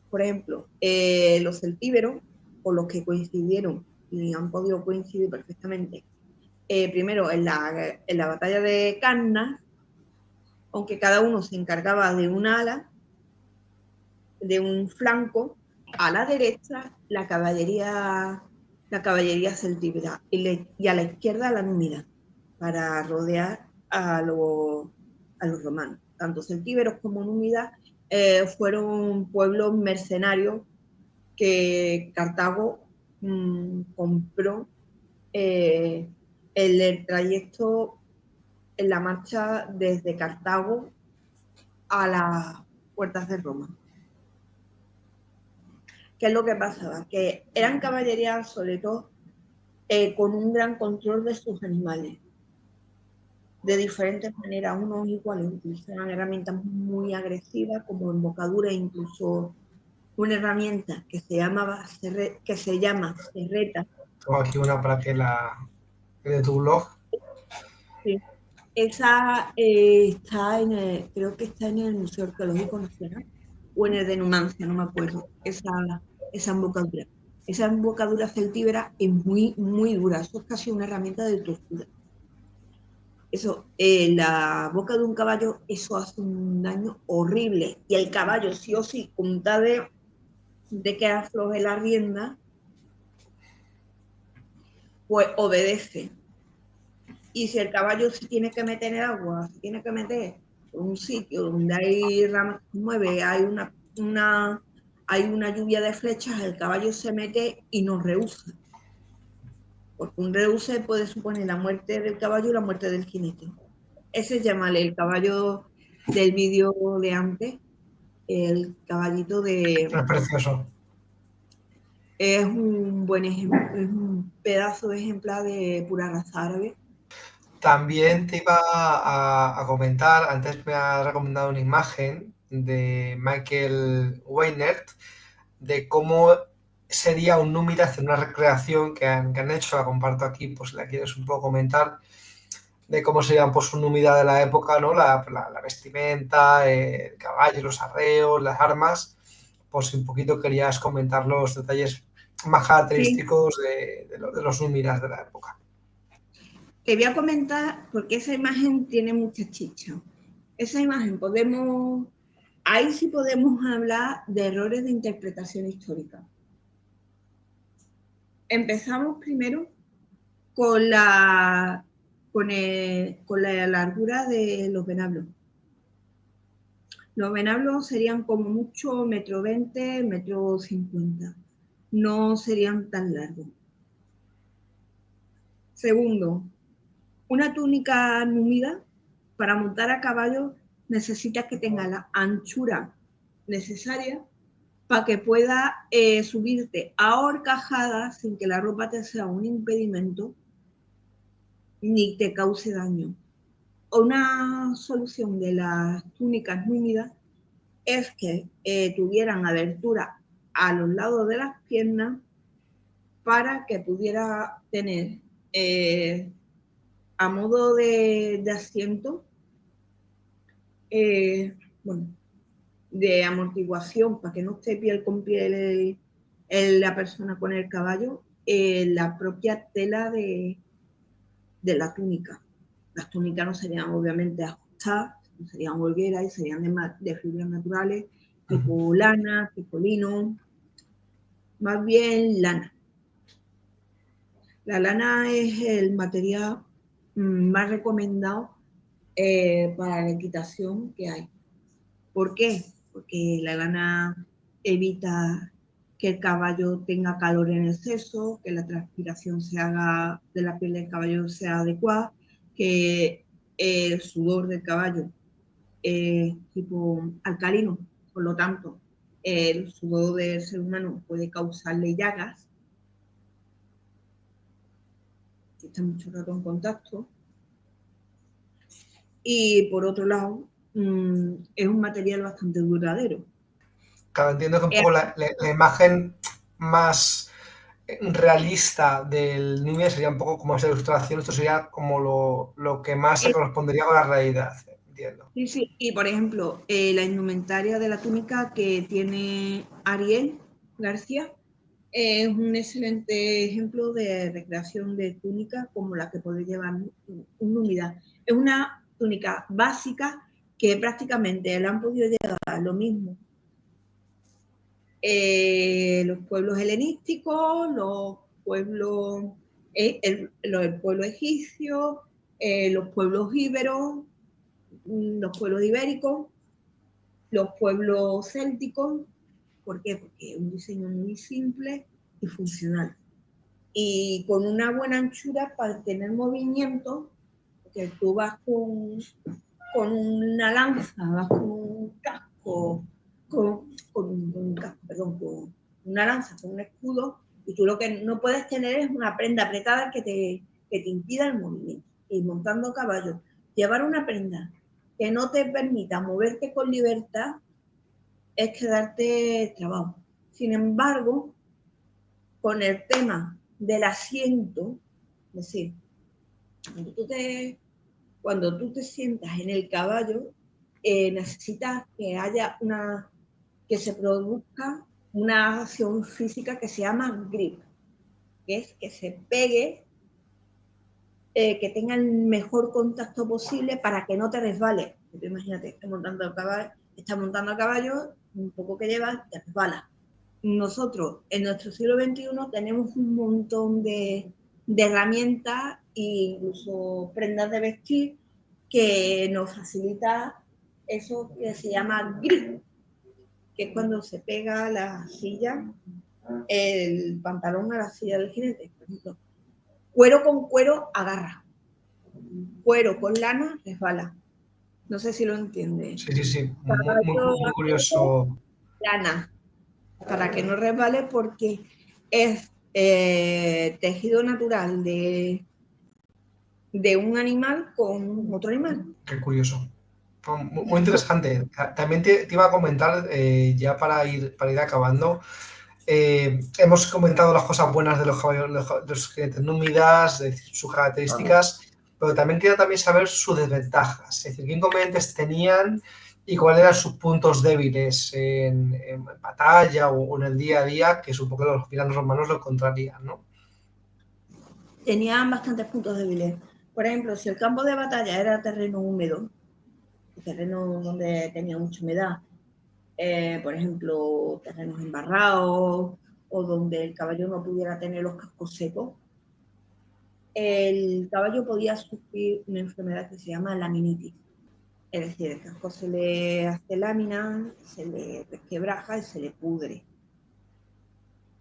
Por ejemplo, los celtíberos, con los que coincidieron y han podido coincidir perfectamente, primero en la batalla de Cannas, aunque cada uno se encargaba de un ala, de un flanco, a la derecha la caballería celtíbera y a la izquierda la númida, para rodear a los romanos. Tanto celtíberos como númidas fueron pueblos mercenarios que Cartago compró el trayecto en la marcha desde Cartago a las puertas de Roma. ¿qué es lo que pasaba? Que eran caballerías, sobre todo, con un gran control de sus animales. De diferentes maneras, unos iguales utilizaban herramientas muy agresivas como embocadura, incluso una herramienta que se llama serreta. Tengo aquí una para que de tu blog. Sí. Esa está creo que está en el Museo Arqueológico Nacional o en el de Numancia, no me acuerdo, esa embocadura. Esa embocadura celtíbera es muy, muy dura, eso es casi una herramienta de tortura. Eso, la boca de un caballo, eso hace un daño horrible. Y el caballo, sí o sí, con tal de que afloje la rienda, pues obedece. Y si el caballo se tiene que meter en el agua, se tiene que meter en un sitio donde hay ramas que se mueve, hay una lluvia de flechas, el caballo se mete y nos rehúsa. Porque un rehúse puede suponer la muerte del caballo y la muerte del jinete. Ese es llamarle el caballo del vídeo de antes, el caballito de... Es precioso. Es un buen ejemplo, es un pedazo de ejemplar de pura raza árabe. También te iba a comentar, antes me has recomendado una imagen de Michael Weinert de cómo sería un númida hacer una recreación que han hecho, la comparto aquí, pues si la quieres un poco comentar, de cómo serían pues un númida de la época, ¿no? La vestimenta, el caballo, los arreos, las armas, pues si un poquito querías comentar los detalles más Sí, característicos de los númidas de la época. te voy a comentar porque esa imagen tiene mucha chicha. Esa imagen ahí sí podemos hablar de errores de interpretación histórica. Empezamos primero con con la largura de los venablos. Los venablos serían como mucho 1,20 m, 1,50 m. No serían tan largos. Segundo, una túnica númida para montar a caballo necesita que tenga la anchura necesaria para que pueda subirte a horcajadas sin que la ropa te sea un impedimento ni te cause daño. Una solución de las túnicas númidas es que tuvieran abertura a los lados de las piernas para que pudiera tener a modo de asiento, bueno, de amortiguación para que no esté piel con piel la persona con el caballo, la propia tela de la túnica. Las túnicas no serían obviamente ajustadas, no serían holgueras y serían de fibras naturales, tipo lana, tipo lino, más bien lana. La lana es el material más recomendado para la equitación que hay. ¿Por qué? Porque la lana evita que el caballo tenga calor en exceso, que la transpiración se haga de la piel del caballo sea adecuada, que el sudor del caballo es tipo alcalino, por lo tanto, el sudor del ser humano puede causarle llagas si está mucho rato en contacto. Y por otro lado, es un material bastante duradero. Claro, entiendo que un Es poco la imagen más realista del Núñez sería un poco como esa ilustración, esto sería como lo que más se correspondería con la realidad, entiendo. Sí, sí. Y por ejemplo, la indumentaria de la túnica que tiene Ariel García es un excelente ejemplo de recreación de túnica como la que puede llevar un númida. Es una túnica básica que prácticamente le han podido llevar lo mismo los pueblos helenísticos, el pueblo egipcio, los pueblos íberos, los pueblos ibéricos, los pueblos célticos. ¿Por qué? Porque es un diseño muy simple y funcional. Y con una buena anchura para tener movimiento, porque tú vas con una lanza, vas con un casco, con un casco, perdón, una lanza con un escudo, y tú lo que no puedes tener es una prenda apretada que te impida el movimiento. Y montando a caballo, llevar una prenda que no te permita moverte con libertad es quedarte trabado. Sin embargo, con el tema del asiento, es decir, cuando tú te sientas en el caballo, necesitas que haya que se produzca una acción física que se llama grip, que es que se pegue, que tenga el mejor contacto posible para que no te resbales. Imagínate, estás montando a caballo, un poco que llevas, te resbalas. Nosotros en nuestro siglo XXI tenemos un montón de herramientas e incluso prendas de vestir que nos facilita eso que se llama grip, que es cuando se pega la silla, el pantalón a la silla del jinete. Por ejemplo, cuero con cuero agarra, cuero con lana resbala. No sé si lo entiende. Sí, sí, sí, Caballo muy curioso. lana, para que no resbale porque es tejido natural de un animal con otro animal. Qué curioso. Muy interesante. También te iba a comentar, ya para ir acabando, hemos comentado las cosas buenas de los caballos, de los jinetes númidas, de sus características, pero también quería saber sus desventajas, es decir, qué inconvenientes tenían y cuáles eran sus puntos débiles en batalla o en el día a día, que supongo que los viranos romanos lo encontrarían, ¿no? Tenían bastantes puntos débiles. Por ejemplo, si el campo de batalla era terreno húmedo, terreno donde tenía mucha humedad, por ejemplo, terrenos embarrados o donde el caballo no pudiera tener los cascos secos, el caballo podía sufrir una enfermedad que se llama laminitis. Es decir, el casco se le hace lámina, se le resquebraja y se le pudre.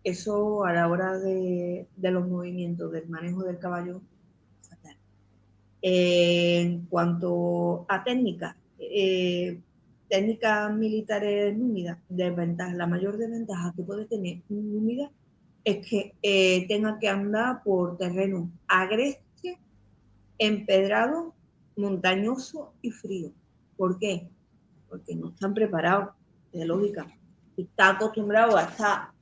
Eso a la hora de los movimientos, del manejo del caballo, fatal. En cuanto a técnicas militares númidas, la mayor desventaja que puede tener un númida es que tenga que andar por terreno agreste, empedrado, montañoso y frío. ¿Por qué? Porque no están preparados, de lógica. Si está acostumbrado a estar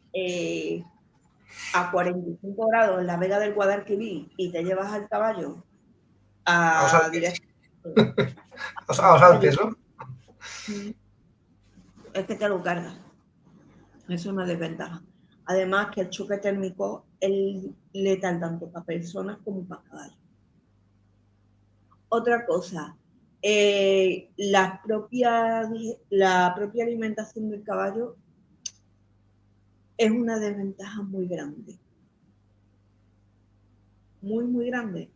a 45 grados en la vega del Guadalquivir y te llevas al caballo A los a Alpes. directo A los Alpes, ¿no? es que te lo cargas. Eso es una desventaja. Además que el choque térmico es letal tanto para personas como para caballos. Otra cosa, la propia alimentación del caballo es una desventaja muy grande. Muy, muy grande.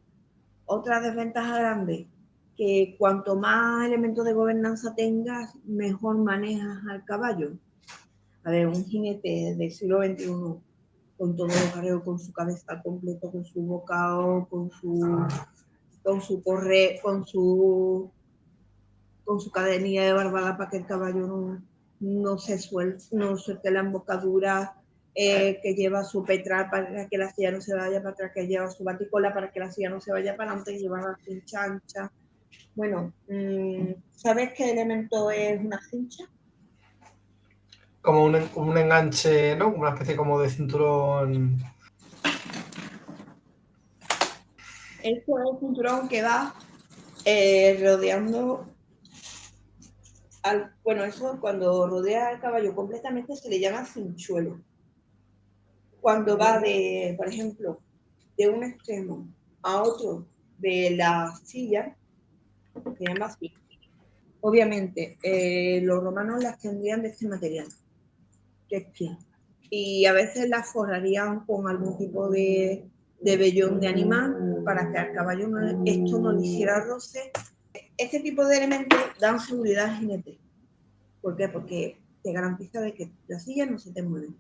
Otra desventaja grande, que cuanto más elementos de gobernanza tengas, mejor manejas al caballo. A ver, un jinete del siglo XXI, con todo el carreo, con su cabeza completo, con su bocado, con su corre, con su cadenilla de barbada para que el caballo no suelte la embocadura, que lleva su petral para que la silla no se vaya para atrás, que lleva su baticola para que la silla no se vaya para adelante, y lleva la cincha ancha. Bueno, ¿sabes qué elemento es una cincha? Como un enganche, ¿no? Una especie como de cinturón. Esto es un cinturón que va rodeando bueno, eso cuando rodea al caballo completamente se le llama cinchuelo. Cuando va por ejemplo, de un extremo a otro de la silla, se llama así. Obviamente, los romanos las tendrían de este material, que es piel. Y a veces las forrarían con algún tipo de vellón de animal para que al caballo esto no le hiciera roce. Este tipo de elementos dan seguridad al jinete. ¿Por qué? Porque te garantiza de que la silla no se te mueve.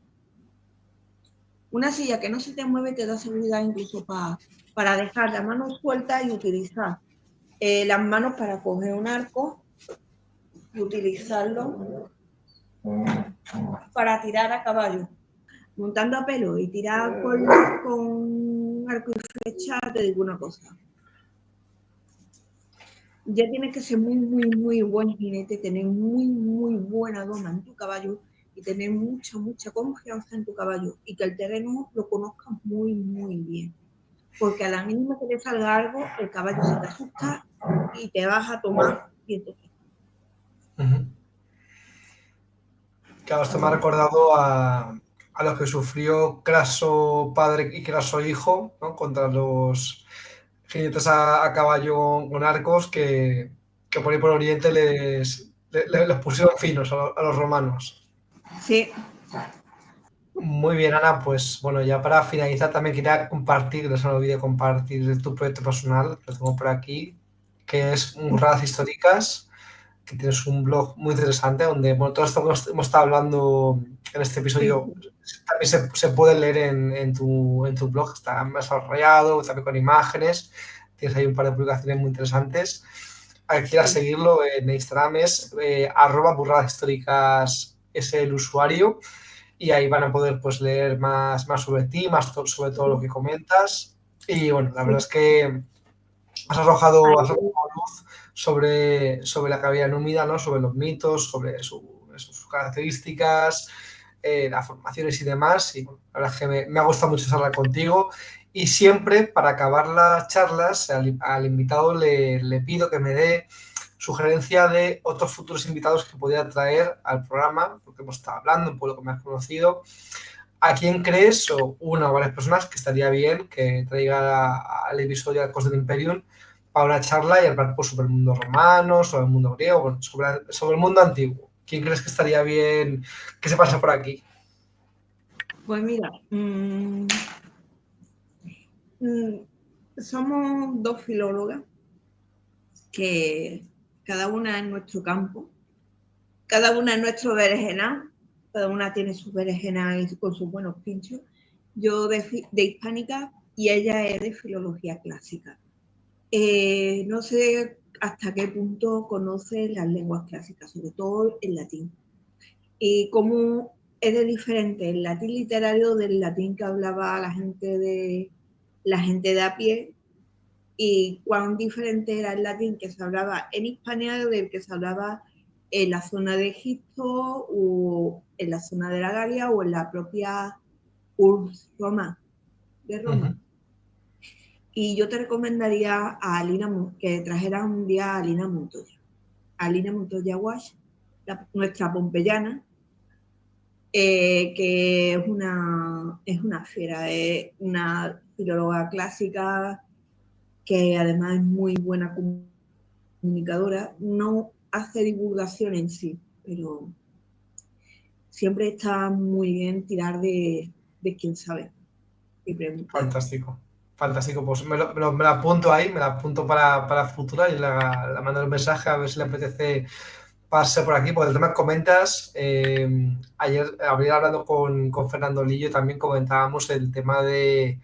Una silla que no se te mueve te da seguridad incluso para dejar la mano suelta y utilizar las manos para coger un arco y utilizarlo para tirar a caballo. Montando a pelo y tirar con arco y flecha, te digo una cosa. Ya tienes que ser muy, muy, muy buen jinete, tener muy, muy buena doma en tu caballo y tener mucha, mucha confianza en tu caballo y que el terreno lo conozcas muy, muy bien. Porque a la mínima que te salga algo, el caballo se te asusta y te vas a tomar vientos. Claro, esto me ha recordado a lo que sufrió Craso padre y Craso hijo, ¿no? Contra los jinetes a caballo con arcos que por ahí por Oriente les pusieron finos a los romanos. Sí, Muy bien, Ana, pues bueno, ya para finalizar también quería compartir, no se me olvide compartir tu proyecto personal, lo tengo por aquí, que es Burradas Históricas, que tienes un blog muy interesante donde, bueno, todo esto que hemos estado hablando en este sí, episodio también se puede leer en tu blog, está más desarrollado, también con imágenes, tienes ahí un par de publicaciones muy interesantes. A quien quiera sí. seguirlo en Instagram es @burradas históricas es el usuario y ahí van a poder pues leer más sobre ti, sobre todo lo que comentas. Y bueno, la verdad Sí. es que has arrojado luz sobre la caballería númida, ¿no? Sobre los mitos, sobre sus características, las formaciones y demás. Y bueno, la verdad es que me ha gustado mucho charlar contigo. Y siempre, para acabar las charlas, al invitado le pido que me dé sugerencia de otros futuros invitados que podría traer al programa, porque hemos estado hablando, un poco que me has conocido. ¿A quién crees, o una o varias personas, que estaría bien que traiga al episodio de Cosas del Imperium para una charla y hablar pues, sobre el mundo romano, sobre el mundo griego, bueno, sobre el mundo antiguo? ¿Quién crees que estaría bien que se pase por aquí? Pues mira, somos dos filólogas que cada una en nuestro campo, cada una en nuestro berenjenal, cada una tiene su berenjenal con sus buenos pinchos. Yo de hispánica y ella es de filología clásica. No sé hasta qué punto conoce las lenguas clásicas, sobre todo el latín. Y cómo es de diferente el latín literario del latín que hablaba la gente de a pie y cuán diferente era el latín que se hablaba en Hispania del que se hablaba en la zona de Egipto o en la zona de la Galia o en la propia Urbs Roma, de Uh -huh. Roma. Y yo te recomendaría a Alina que trajeras un día a Alina Montoya. Alina Montoya Wash, nuestra pompeyana, que es una fiera, es una filóloga clásica que además es muy buena comunicadora. No hace divulgación en sí, pero siempre está muy bien tirar de quien sabe y preguntar. Fantástico, fantástico. Pues me lo apunto ahí, me la apunto para futura y la mando el mensaje a ver si le apetece pase por aquí, porque el tema que comentas, ayer habría hablando con Fernando Lillo, también comentábamos el tema del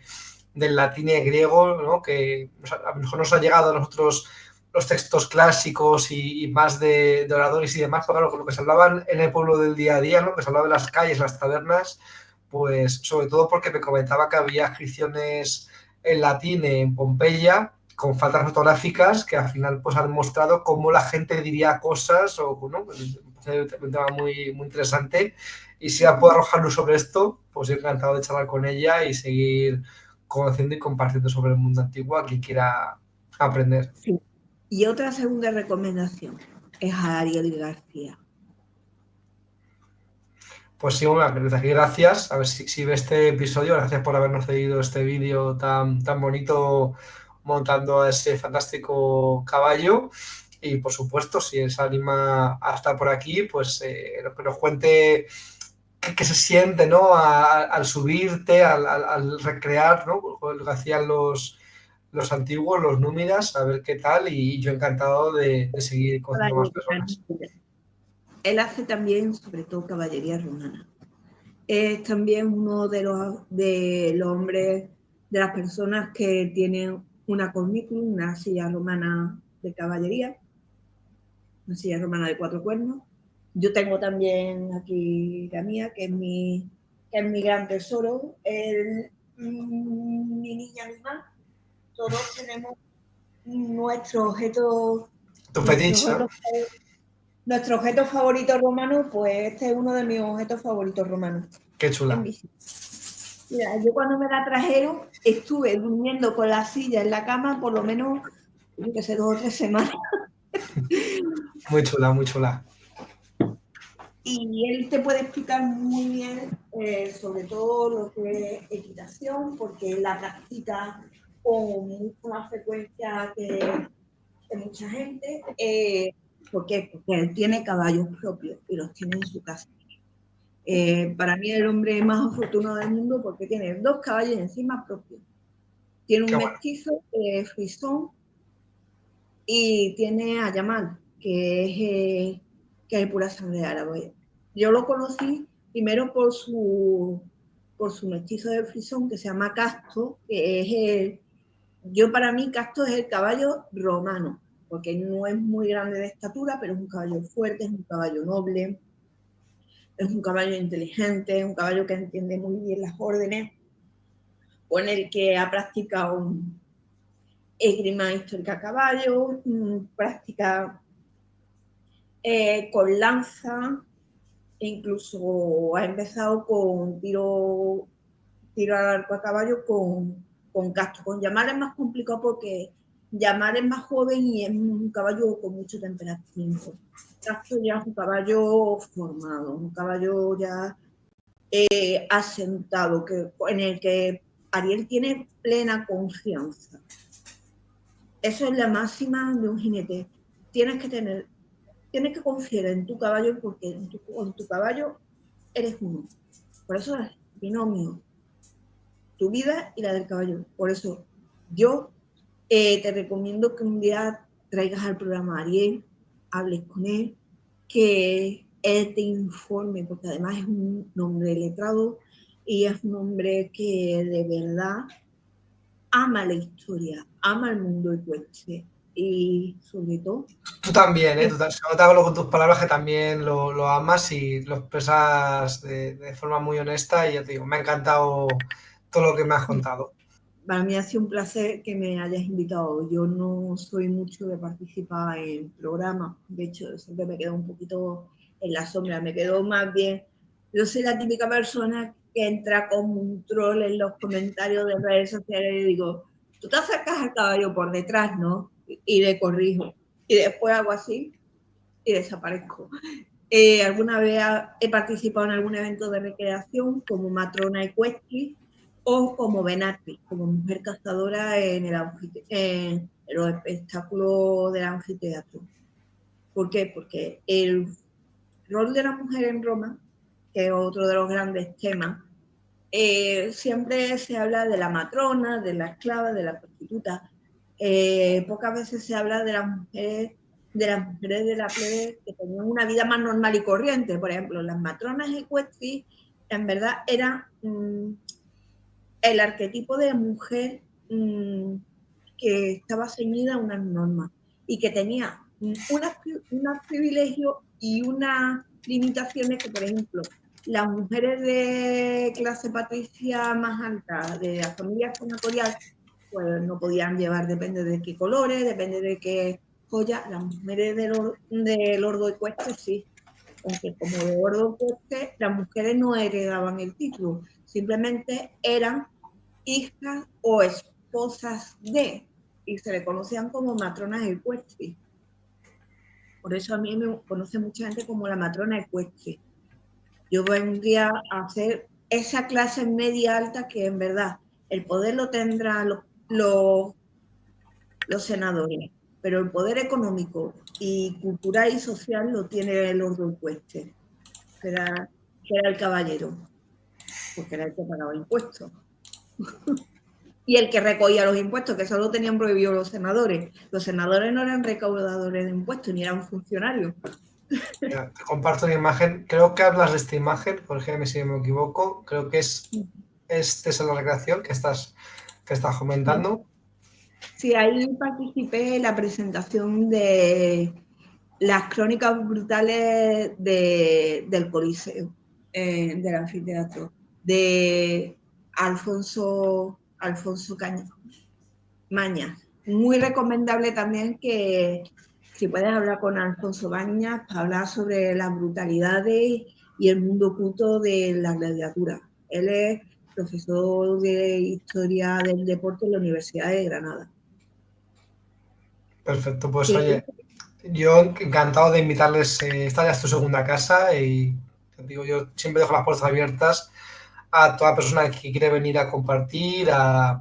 latín y griego, ¿no? Que a lo mejor nos ha llegado a nosotros los textos clásicos y más de oradores y demás, pero claro, con lo que se hablaban en el pueblo del día a día, ¿no? Que se hablaba en las calles, las tabernas, pues sobre todo porque me comentaba que había inscripciones en latín en Pompeya con faltas ortográficas que al final pues han mostrado cómo la gente diría cosas o ¿no? Un tema muy, muy interesante y si ya puedo arrojar luz sobre esto, pues encantado de charlar con ella y seguir conociendo y compartiendo sobre el mundo antiguo a quien quiera aprender. Sí. Y otra segunda recomendación es a Ariel García. Pues sí, bueno, desde aquí gracias. A ver si ve este episodio. Gracias por habernos cedido este vídeo tan bonito montando a ese fantástico caballo. Y por supuesto, si él se anima a estar por aquí, pues que nos cuente qué se siente, ¿no? Al subirte, al recrear, ¿no? Lo que hacían los antiguos, los númidas, a ver qué tal. Y yo encantado de seguir conociendo más personas. Él hace también, sobre todo, caballería romana. Es también uno de los hombres, de las personas que tienen una corniculum, una silla romana de caballería, una silla romana de 4 cuernos. Yo tengo también aquí la mía, que es que es mi gran tesoro, mi niña animal. Todos tenemos nuestro objeto, Tu nuestro fetiche, objeto, ¿no? nuestro objeto favorito romano, pues este es uno de mis objetos favoritos romanos. Qué chula. Mira, yo cuando me la trajeron estuve durmiendo con la silla en la cama por lo menos, yo qué sé, 2 o 3 semanas. Muy chula, muy chula. Y él te puede explicar muy bien sobre todo lo que es equitación, porque él la practica con mucha más frecuencia que mucha gente. ¿Por qué? Porque él tiene caballos propios y los tiene en su casa. Para mí el hombre más afortunado del mundo porque tiene 2 caballos encima propios. Tiene Qué un bueno. mestizo frisón y tiene a Yamal, que es pura sangre árabe. Yo lo conocí primero por su mestizo de frisón que se llama Casto, que es para mí Casto es el caballo romano, porque no es muy grande de estatura, pero es un caballo fuerte, es un caballo noble, es un caballo inteligente, es un caballo que entiende muy bien las órdenes, con el que ha practicado esgrima histórica a caballo, práctica con lanza, e incluso ha empezado con tiro al arco a caballo con Castro. Con Llamar es más complicado porque Llamar es más joven y es un caballo con mucho temperamento. Castro ya es un caballo formado, un caballo ya asentado, en el que Ariel tiene plena confianza. Eso es la máxima de un jinete. Tienes que confiar en tu caballo porque con tu caballo eres uno. Por eso es binomio, tu vida y la del caballo. Por eso yo te recomiendo que un día traigas al programa a Ariel, hables con él, que él te informe, porque además es un hombre letrado y es un hombre que de verdad ama la historia, ama el mundo ecuestre y sobre todo Tú también, ¿eh? es Tú, se nota con tus palabras que también lo amas y lo expresas de forma muy honesta y ya te digo, me ha encantado todo lo que me has contado. para mí ha sido un placer que me hayas invitado. Yo no soy mucho de participar en programas, de hecho, siempre me quedo un poquito en la sombra, me quedo más bien. Yo soy la típica persona que entra como un troll en los comentarios de redes sociales y digo, tú te acercas al caballo por detrás, ¿no? Y le corrijo. Y después hago así y desaparezco. Alguna vez he participado en algún evento de recreación como matrona ecuestre o como Benatri, como mujer cazadora en los espectáculos del anfiteatro. ¿Por qué? Porque el rol de la mujer en Roma, que es otro de los grandes temas, siempre se habla de la matrona, de la esclava, de la prostituta. Pocas veces se habla de las mujeres de la plebe que tenían una vida más normal y corriente. Por ejemplo, las matronas ecuestris en verdad eran el arquetipo de mujer que estaba ceñida a unas normas y que tenía unos privilegios y unas limitaciones que, por ejemplo, las mujeres de clase patricia más alta, de la familia senatorial, pues no podían llevar, depende de qué colores, depende de qué joya. Las mujeres del ordo ecuestre sí, aunque como de ordo ecuestre, las mujeres no heredaban el título, simplemente eran hijas o esposas de, y se le conocían como matronas ecuestres. Por eso a mí me conoce mucha gente como la matrona ecuestre. Yo vendría a hacer esa clase media alta que en verdad el poder lo tendrán los senadores, pero el poder económico y cultural y social lo tiene el ordo ecuestre, que era el caballero, porque era el que pagaba impuestos. Y el que recogía los impuestos, que solo tenían prohibido los senadores. Los senadores no eran recaudadores de impuestos, ni eran funcionarios. Mira, te comparto una imagen, creo que hablas de esta imagen, corrígeme si me equivoco, creo que es la recreación que estás comentando. Sí, ahí participé en la presentación de las crónicas brutales del Coliseo, del anfiteatro. de Alfonso Mañas. Muy recomendable también que si puedes hablar con Alfonso Mañas para hablar sobre las brutalidades y el mundo oculto de la gladiatura. Él es profesor de Historia del Deporte en la Universidad de Granada. Perfecto, pues Que oye, yo encantado de invitarles, esta ya es tu segunda casa y te digo, yo siempre dejo las puertas abiertas a toda persona que quiere venir a compartir,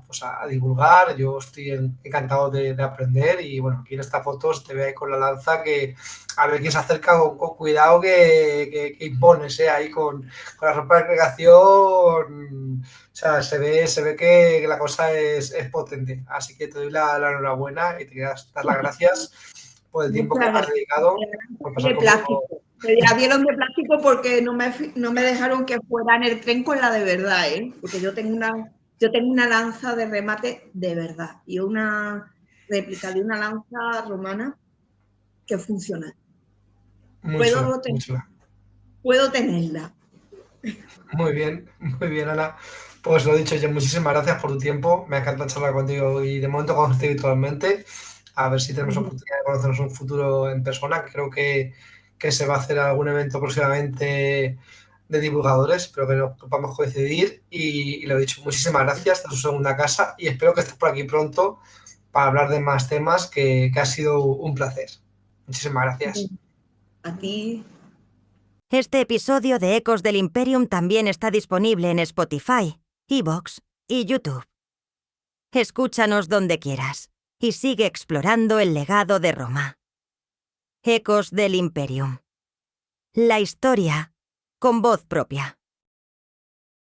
pues a divulgar. Yo estoy encantado de aprender y bueno, aquí en esta foto se te ve ahí con la lanza que a ver quién se acerca con cuidado que impones, ahí con la ropa de agregación. O sea, se ve que la cosa es potente. Así que te doy la enhorabuena y te quiero dar las gracias por el tiempo que muchas me has gracias. dedicado, por pasar De conmigo. plástico. Me la dieron de plástico porque no me dejaron que fuera en el tren con la de verdad, ¿eh? Porque yo tengo una lanza de remate de verdad y una réplica de una lanza romana que funciona. Muy chula, Puedo, muy chula. puedo tenerla. Muy bien, Ana. Pues lo dicho, yo muchísimas gracias por tu tiempo. Me ha encantado charlar contigo y de momento conocerte virtualmente. A ver si tenemos oportunidad de conocernos en un futuro en persona. Creo que se va a hacer algún evento próximamente de divulgadores. Espero que nos podamos coincidir. Y lo dicho, muchísimas gracias. Esta es su segunda casa y espero que estés por aquí pronto para hablar de más temas que ha sido un placer. Muchísimas gracias. A ti. Este episodio de Ecos del Imperium también está disponible en Spotify, iVoox y YouTube. Escúchanos donde quieras y sigue explorando el legado de Roma. Ecos del Imperium. La historia con voz propia.